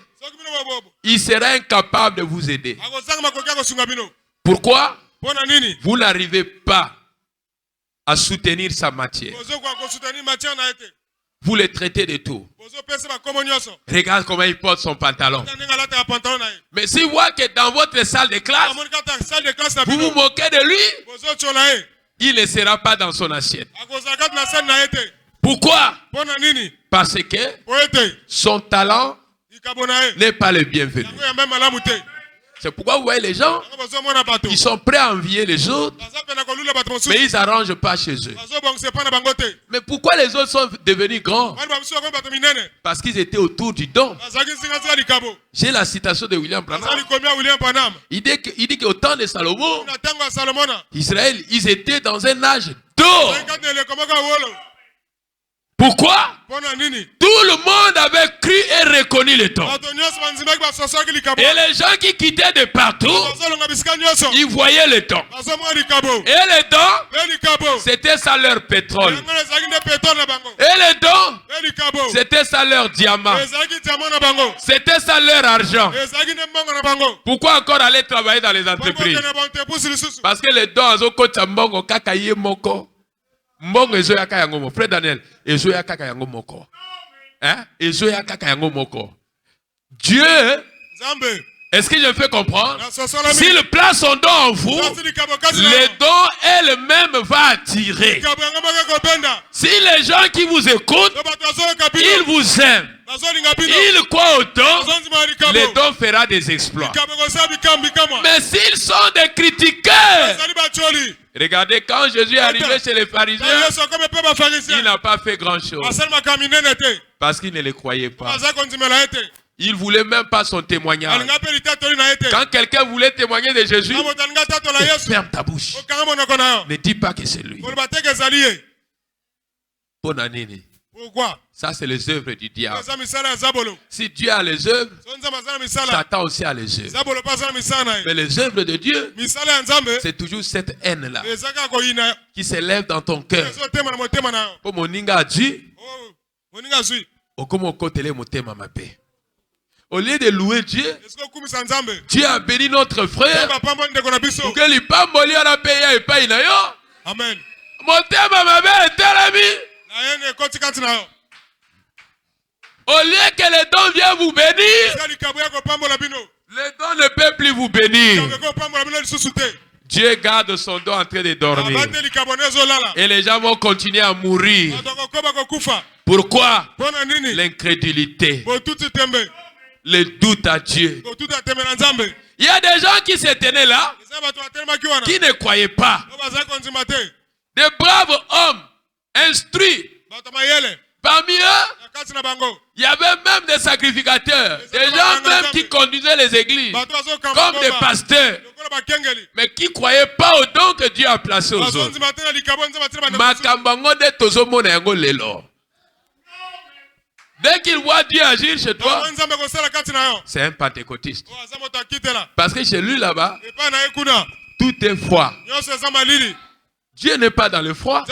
il sera incapable de vous aider. Pourquoi? Vous n'arrivez pas à soutenir sa matière. Vous le traitez de tout. Regarde comment il porte son pantalon. Mais s'il voit que dans votre salle de classe, vous vous moquez de lui, il ne sera pas dans son assiette. Pourquoi? Parce que son talent n'est pas le bienvenu. C'est pourquoi vous voyez les gens, ils sont prêts à envier les autres, mais ils n'arrangent pas chez eux. Mais pourquoi les autres sont devenus grands? Parce qu'ils étaient autour du don. J'ai la citation de William Branham. Il dit qu'au temps de Salomon, Israël, ils étaient dans un âge d'or. Pourquoi? Tout le monde avait cru et reconnu le temps. Et les gens qui quittaient de partout, ils voyaient le temps. Et les dons, c'était ça leur pétrole. Et les dons, c'était ça leur diamant. C'était ça leur argent. Pourquoi encore aller travailler dans les entreprises? Parce que les dons, Mbongo ezoyaka yango mo. Frère Daniel, ezoyaka yango moko. Hein? Ezoyaka yango moko. Dieu, est-ce que je fais comprendre? S'il place son don en vous, le don elle-même va attirer. Si les gens qui vous écoutent, ils vous aiment, ils croient au don, le don fera des exploits. Mais s'ils sont des critiqueurs, regardez, quand Jésus est arrivé chez les pharisiens, il n'a pas fait grand-chose. Parce qu'il ne les croyait pas. Il ne voulait même pas son témoignage. Quand quelqu'un voulait témoigner de Jésus, ferme ta bouche. Ne dis pas que c'est lui. Pourquoi? Ça, c'est les œuvres du diable. Si Dieu a les œuvres, Satan aussi a les œuvres. Mais les œuvres de Dieu, c'est toujours cette haine-là qui s'élève dans ton cœur. Pour mon ninga dit, au lieu de louer Dieu, Dieu a béni notre frère. Amen. Au lieu que les dons viennent vous bénir, les dons ne peuvent plus vous bénir. Dieu garde son don en train de dormir. Et les gens vont continuer à mourir. Pourquoi? L'incrédulité. Le doute à Dieu. Il y a des gens qui se tenaient là, qui ne croyaient pas. Des braves hommes instruits. Parmi eux, il y avait même des sacrificateurs, des gens même qui conduisaient les églises, comme des pasteurs, mais qui ne croyaient pas au don que Dieu a placé aux autres. Dès qu'il voit Dieu agir chez toi, c'est un pentecôtiste. Parce que chez lui là-bas, tout est froid. Dieu n'est pas dans le froid,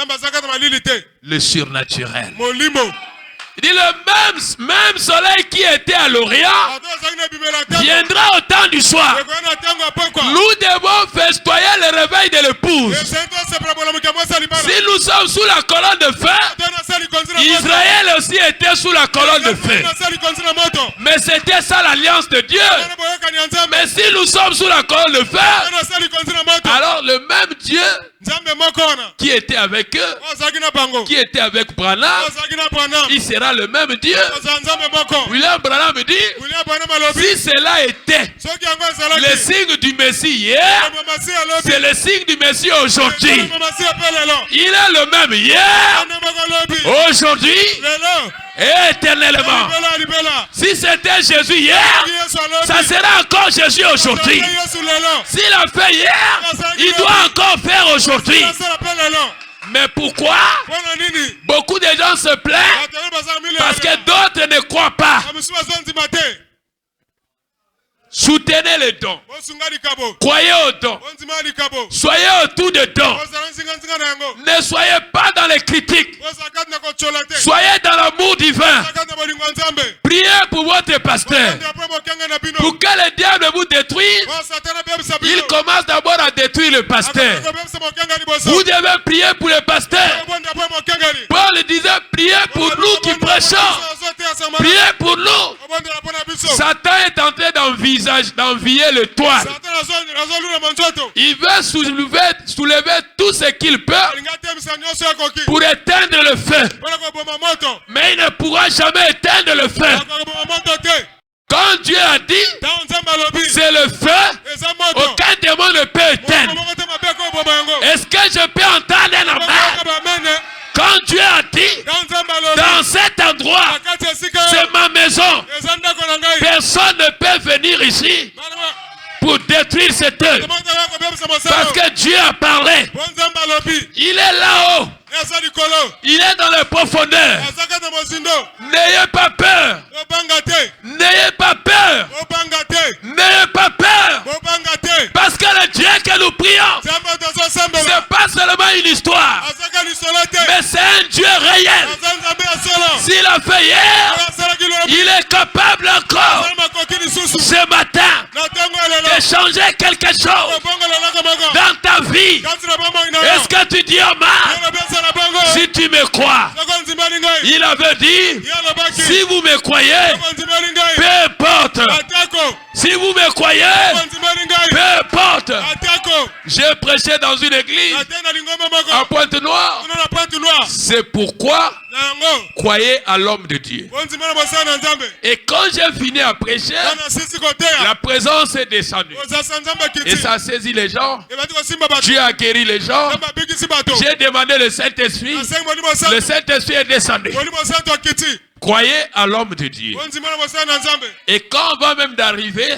le surnaturel. Il dit le même soleil qui était à l'Orient viendra au temps du soir. Nous devons festoyer le réveil de l'épouse. Si nous sommes sous la colonne de feu, Israël aussi était sous la colonne de feu. Mais c'était ça l'alliance de Dieu. Mais si nous sommes sous la colonne de feu, alors le même Dieu qui était avec eux, qui était avec Branham, il sera le même Dieu. William Branham me dit, si cela était le signe du Messie hier, c'est le signe du Messie aujourd'hui. Il est le même hier, aujourd'hui et éternellement. Si c'était Jésus hier, ça sera encore Jésus aujourd'hui. S'il a fait hier, il doit encore faire aujourd'hui. Mais pourquoi beaucoup de gens se plaignent? Parce que d'autres ne croient pas. Soutenez les dons. Croyez aux dons. Soyez autour des dons. Ne soyez pas dans les critiques. Soyez dans l'amour divin. Priez pour votre pasteur. Pour que le diable vous détruise, il commence d'abord à détruire le pasteur. Vous devez prier pour le pasteur. Paul disait, priez pour nous qui prêchons. Priez pour nous. Satan est en train d'envier le toit. Il veut soulever tout ce qu'il peut pour éteindre le feu. Mais il ne pourra jamais éteindre le feu. Quand Dieu a dit, c'est le feu, aucun démon ne peut éteindre. Est-ce que je peux entendre un amen? Quand Dieu a dit, dans cet endroit, c'est ma maison, personne ne peut venir ici pour détruire cette œuvre. Parce que Dieu a parlé. Il est là-haut. Il est dans les profondeurs. N'ayez pas peur. N'ayez pas peur. N'ayez pas peur. Parce que le Dieu que nous prions, c'est pas seulement une histoire, mais c'est un Dieu réel. S'il a fait hier, il est capable encore ce matin de changer quelque chose dans ta vie. Est-ce que tu dis Omar? Si tu me crois, il avait dit, si vous me croyez, peu importe. Si vous me croyez, peu importe. J'ai prêché dans une église à Pointe-Noire. C'est pourquoi croyez à l'homme de Dieu. Et quand j'ai fini à prêcher, la présence est descendue. Et ça a saisi les gens. Dieu a guéri les gens. J'ai demandé le Saint-Esprit. Le Saint-Esprit est descendu. Croyez à l'homme de Dieu. Et quand on va même d'arriver,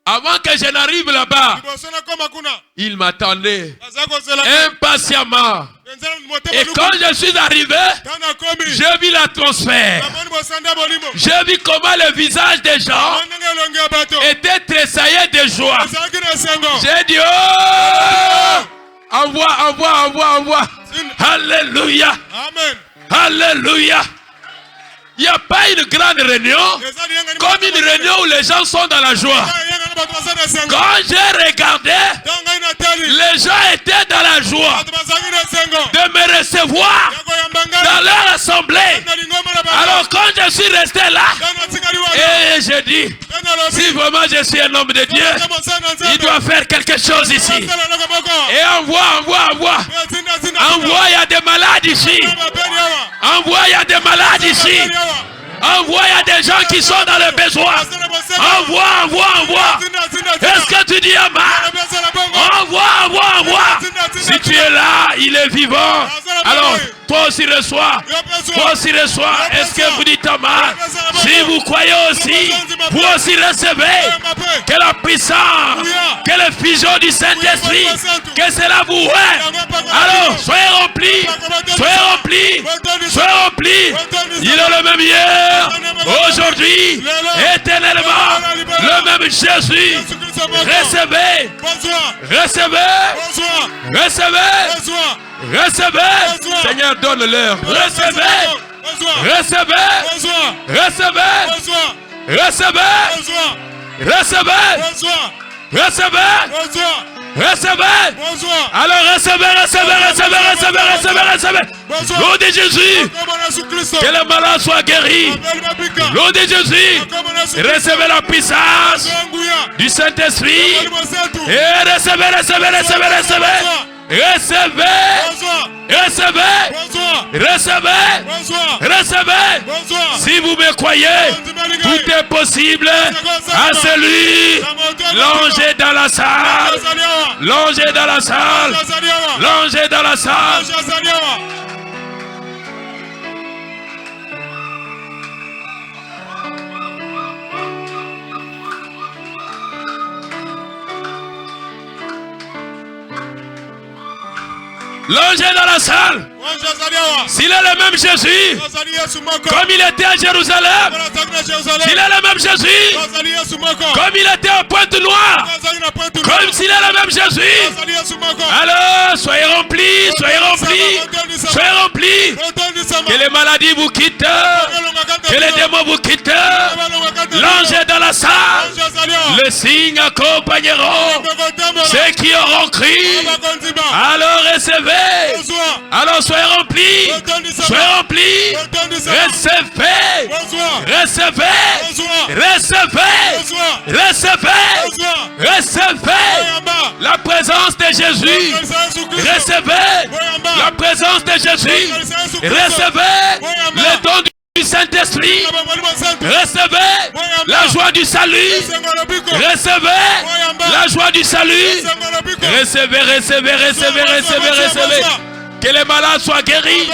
avant que je n'arrive là-bas, il m'attendait impatiemment. Et quand je suis arrivé, j'ai vu l'atmosphère. J'ai vu comment le visage des gens était tressaillé de joie. J'ai dit, oh, envoie. Alléluia. Alléluia. Il n'y a pas une grande réunion comme une réunion où les gens sont dans la joie. Quand j'ai regardé, les gens étaient dans la joie de me recevoir dans leur assemblée. Alors quand je suis resté là, et j'ai dit, si vraiment je suis un homme de Dieu, il doit faire quelque chose ici. Et envoie, il y a des malades ici. Envoie, il y a des malades ici. Envoie, il y a des gens qui sont dans le besoin. Envoie. Est-ce que tu dis Amar? Envoie. Si tu es là, il est vivant. Alors, toi aussi reçois. Est-ce que vous dites Amar? Si vous croyez aussi, vous aussi recevez que la puissance, que la fusion du Saint-Esprit, que cela vous est. Alors, soyez remplis. Il est le même hier, aujourd'hui, éternellement, le même Jésus. Recevez. Seigneur, donne-leur. Recevez. Alors recevez. Nom de Jésus. Que les malades soient guéris. Nom de Jésus. Recevez la puissance du Saint-Esprit. Et recevez. Si vous me croyez, tout est possible à celui. L'ange est dans la salle. L'ange est dans la salle. S'il est le même Jésus, comme il était à Jérusalem, s'il est le même Jésus, comme il était à Pointe-Noire, comme s'il est le même Jésus, alors soyez remplis. Que les maladies vous quittent, que les démons vous quittent. L'ange est dans la salle. Les signes accompagneront ceux qui auront cru. Alors recevez. Alors soyez remplis. Recevez la présence de Jésus. Recevez la présence de Jésus. Recevez le don du Saint-Esprit. Recevez la joie du salut. Recevez la joie du salut. Recevez. Que les malades soient guéris.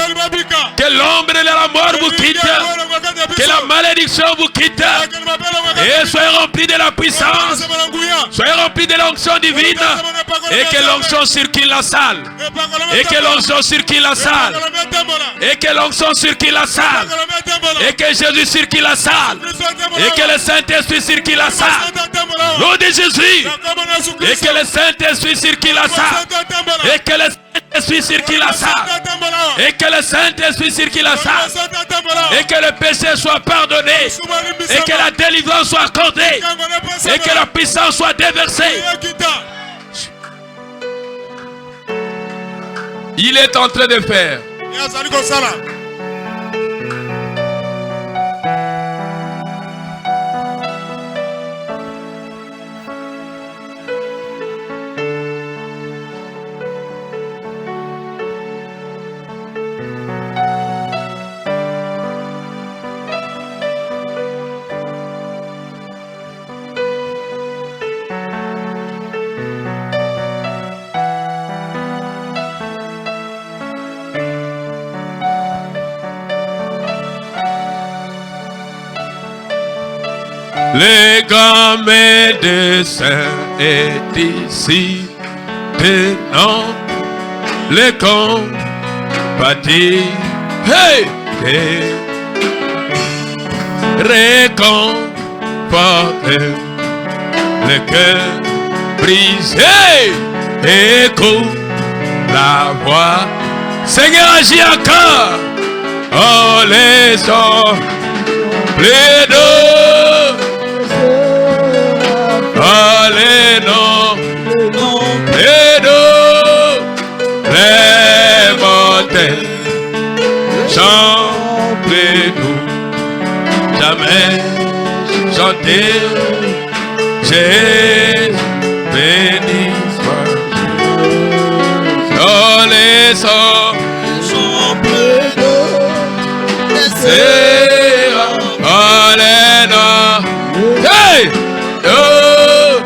Que l'ombre de la mort vous quitte. Que la malédiction vous quitte. Et soyez remplis de la puissance. Soyez remplis de l'onction divine. Et que l'onction circule la salle. Et que l'onction circule la salle. Et que l'onction circule la salle. Et que Jésus circule la salle. Et que le Saint-Esprit circule la salle. Nom de Jésus. Et que le Saint-Esprit circule la salle. Et que le Saint-Esprit circule la salle. Et que le Saint-Esprit circule la salle. Et que le péché soit pardonné. Et que la délivrance soit accordée. Et que la puissance soit déversée. Il est en train de faire. Le grand médecin est ici, tenant les compatis, hey, réconforte le cœur brisé, écoute la voix. Seigneur, agis encore. Oh, les hommes, les deux. Oh, les noms, les deux, les montagnes, chantez-nous, jamais chanter, Jésus, béni soit. Oh, les sons, plus doux, oh, les noms, hey! Oh,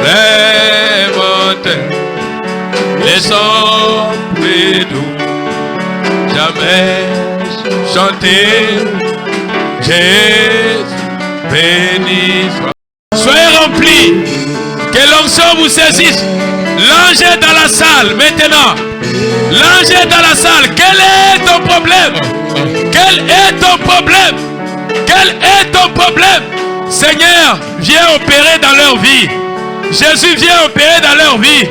les montagnes, les sons plus doux, jamais chanter, Jésus, béni soit. Soyez remplis, que l'onction vous saisisse. L'ange est dans la salle maintenant. L'ange est dans la salle. Quel est ton problème? Quel est ton problème? Quel est ton problème? Seigneur, viens opérer dans leur vie. Jésus, viens opérer dans leur vie.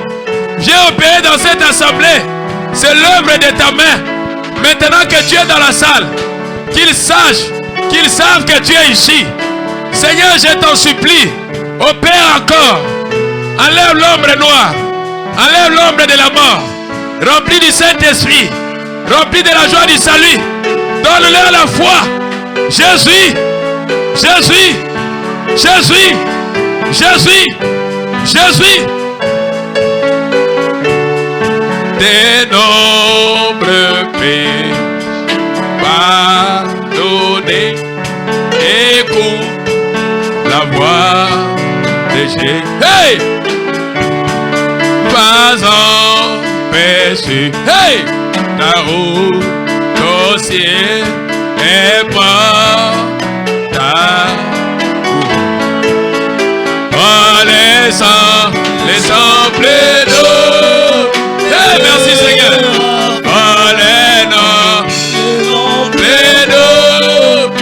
Viens opérer dans cette assemblée. C'est l'œuvre de ta main. Maintenant que tu es dans la salle, qu'ils sachent que tu es ici. Seigneur, je t'en supplie, opère encore. Enlève l'ombre noire. Enlève l'ombre de la mort. Remplis du Saint-Esprit. Remplis de la joie du salut. Donne-leur la foi. Jésus, Jésus, Jésus, Jésus, Jésus. Des nombreux péchés pardonnés. Écoute la voix de Jésus. Hey! Pas empêché. Hey! Ta route au ciel est pas ta route. Oh, les sangs pleins d'eau. Hey, merci Seigneur. Oh, les noms pleins d'eau.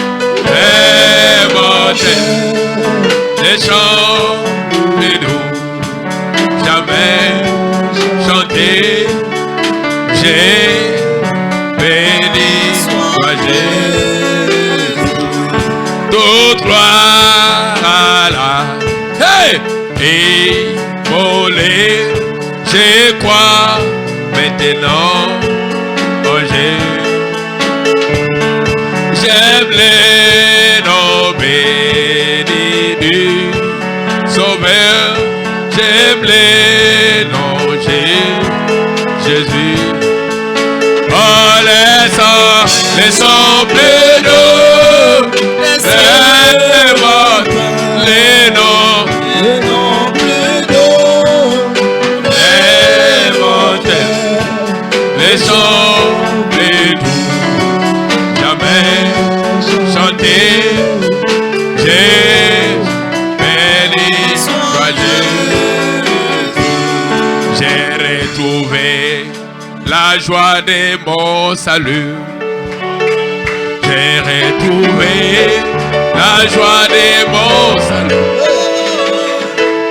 Les montagnes, les chants pleins d'eau. Jamais chanter. J'ai béni soit Jésus. Toute gloire à la hey! Immolé, j'ai quoi maintenant? Oh, j'aime les noms bénis du Sauveur. J'aime les noms Jésus. Oh, les sangs pleins d'eau, les noms pleins d'eau, les montagnes, les sangs la joie de mon salut. J'ai retrouvé la joie de mon salut.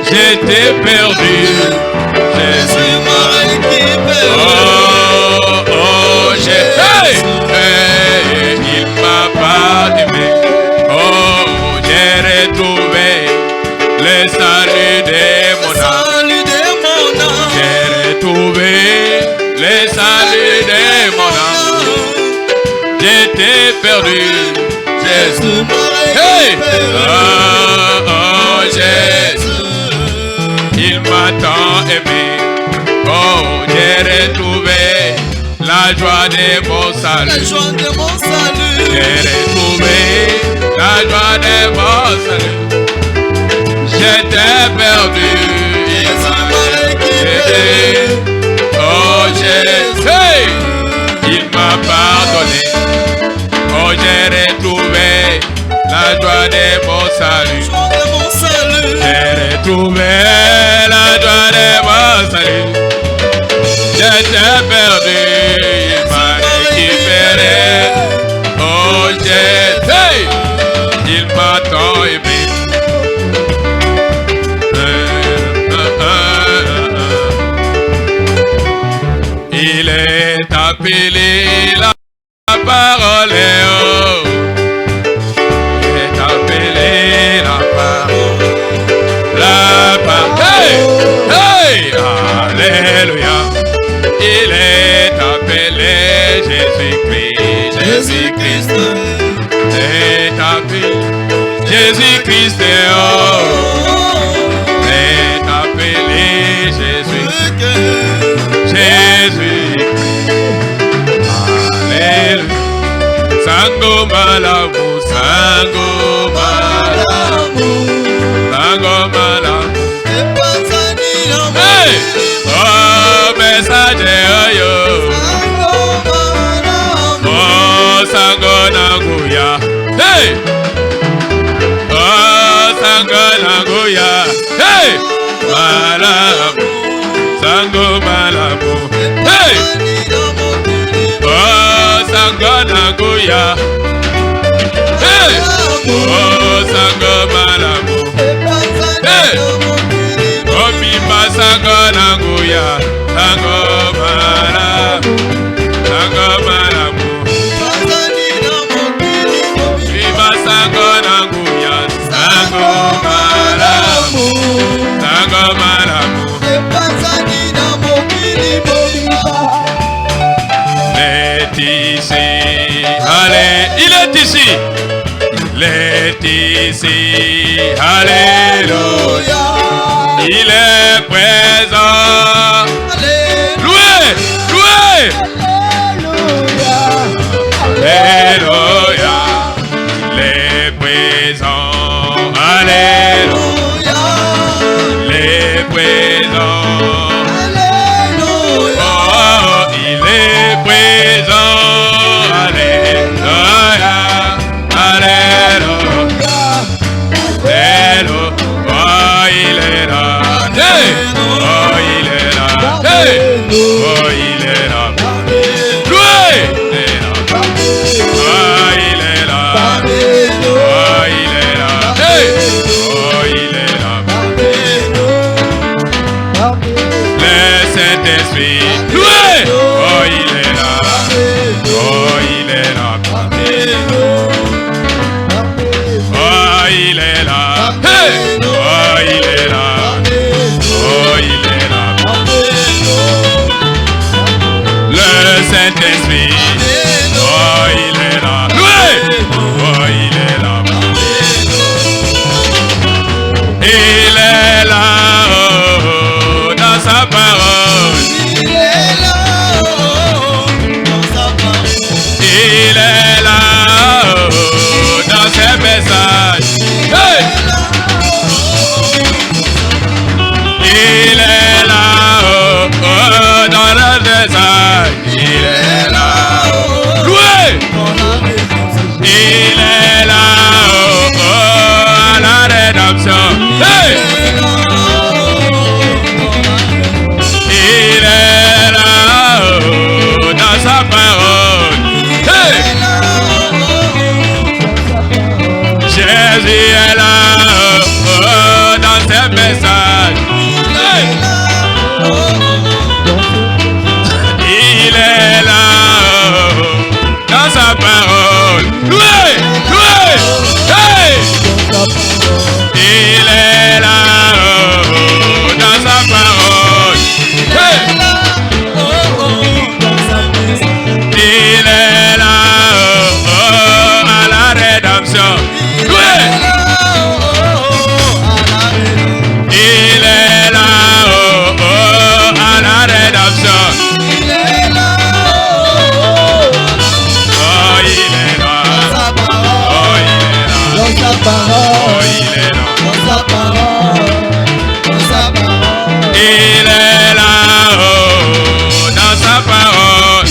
J'étais perdu, Jésus m'a récupéré. Oh, oh, il m'a pas aimé. Oh, j'ai retrouvé le salut de mon âme. J'ai retrouvé le salut de mon âme. J'étais perdu, Jésus m'a récupéré. Oh, oh, Jésus, il m'a tant aimé. Oh, j'ai retrouvé la joie de mon salut. La joie de mon salut. J'ai retrouvé la joie de mon salut. J'étais perdu, il m'a récupéré. Oh Jésus, il m'a pardonné. Oh, j'ai retrouvé la joie de mon salut. J'ai retrouvé la joie de mon salut. J'étais perdu, il m'a récupéré. Oh Jésus, il m'a tant aimé. Il est appelé la parole. Oh. Il est appelé la parole. La parole. Hey, hey, alléluia. Il est appelé Jésus-Christ. Jésus-Christ est appelé Jésus-Christ. Oh, est appelé Jésus. Jésus. Alléluia. Sango malamu, sango malamu, sango malamu. Hey! Oh, message yo. Oh, sango nanguya. Hey! Oh, sango nanguya. Hey! Malamu, sango malamu. Hey! Oh, sango nanguya. Hey! Oh, sango malamu. Hey! Oh, bimba sango nanguya. Sango malamu. Sango malamu. Bimba sango nanguya. Sango malamu. Sango malamu. Allez, il est ici. Il est ici. Alléluia. Il est présent. Loué, loué. Alléluia. Il est présent. Alléluia. Il est présent. Oh, il est présent. Oh, il est là. Loué! Oh, il est là. Oh, il est là. Hey! Oh, il est là. Le Saint-Esprit. Loué! Oh, il est là. Oh, il est là. Oh, il est là. Hey! Oh, il est là. Oh, il est là. Le Saint-Esprit, oh il est là, loué, oh il est là, il est là, oh, dans sa parole, il est là, oh, dans sa parole, il est là, oh, dans ses messages, hey! Il est là, oh, oh, dans le message. Il est là, oh, loué. Il est là, oh, oh, à la rédemption. Hey! Il est là, oh, message. Hey. Il est là dans sa parole. Loué, loué. Hey. Il est là dans sa parole. Hey. Il est là à la rédemption. Loué. Il est là à la rédemption. Oh, il est là. Oh, il est là. Oh, il est là. Il est là dans sa parole.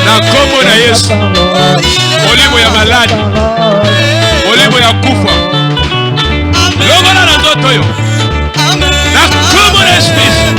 Na kombo na Yesu molimo ya maladi molimo ya kufa longola na ndoto yo na kombo na Yesu Kristo.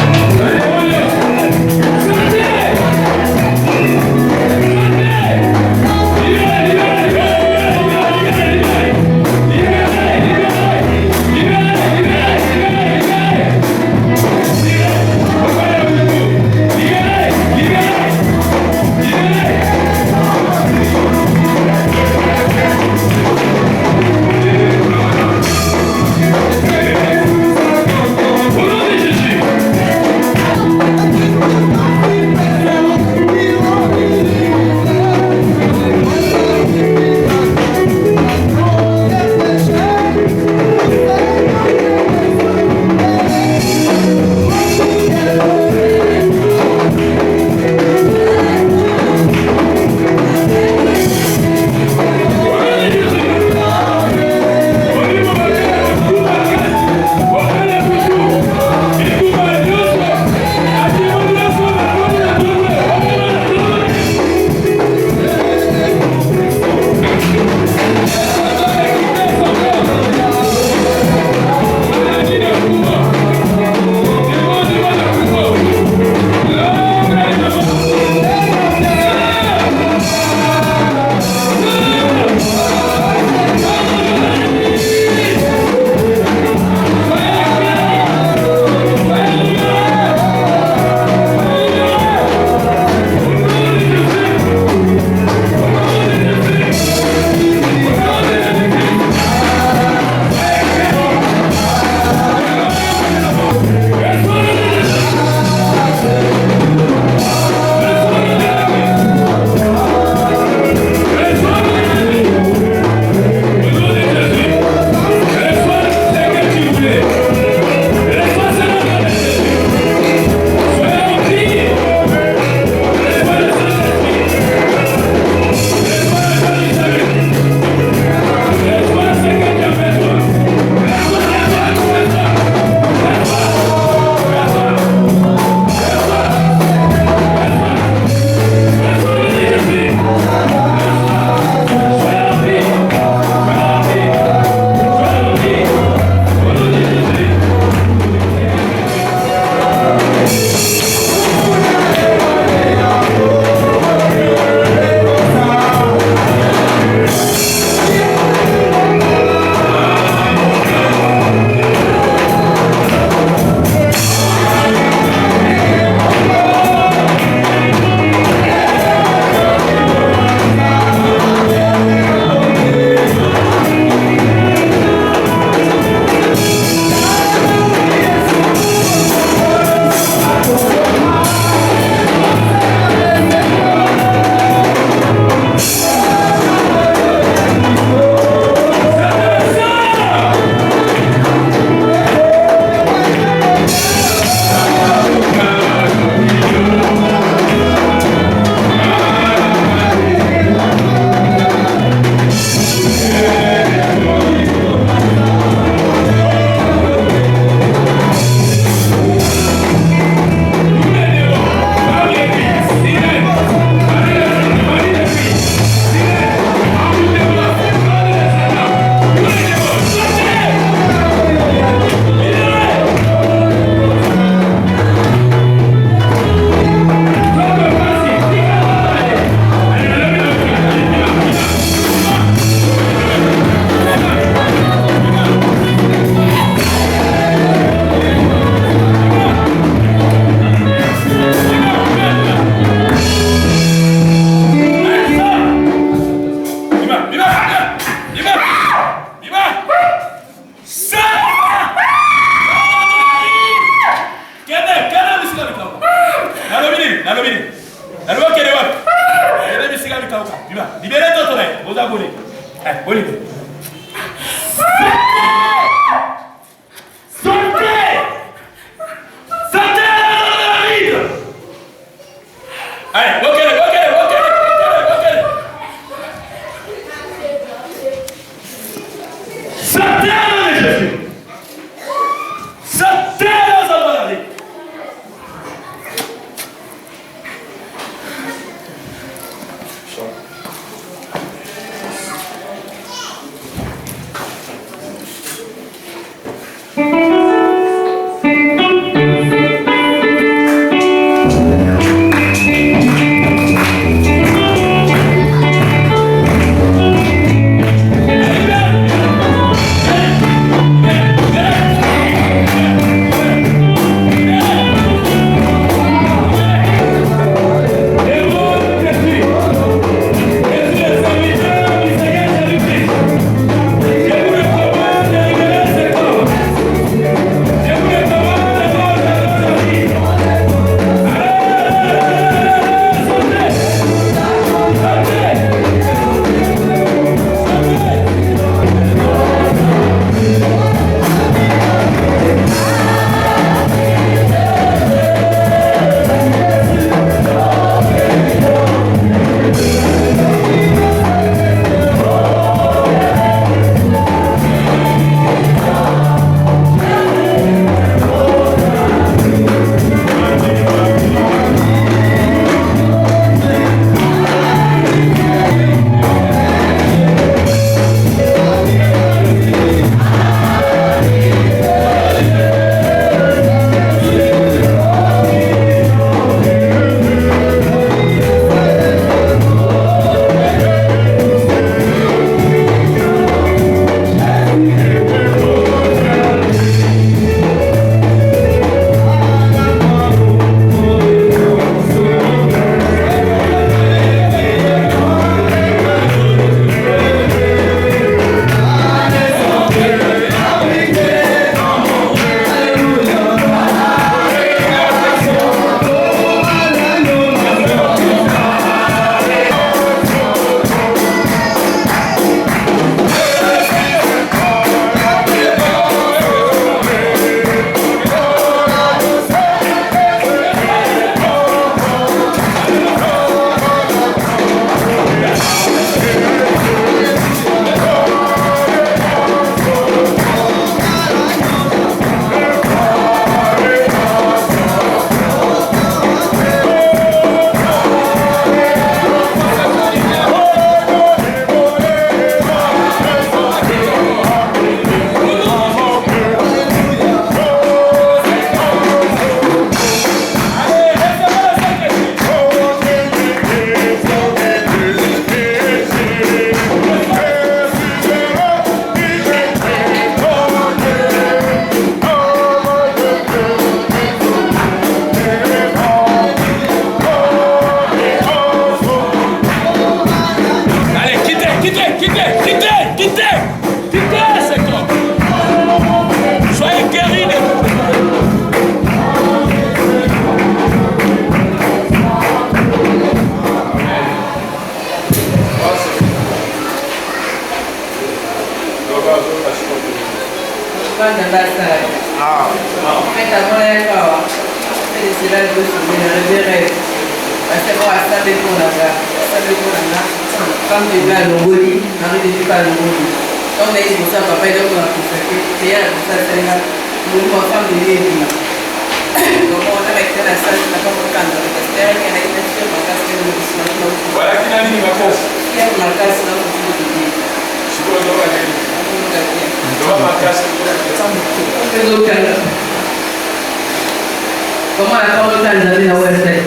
Comment la parole d'Alzabine a ouvert cette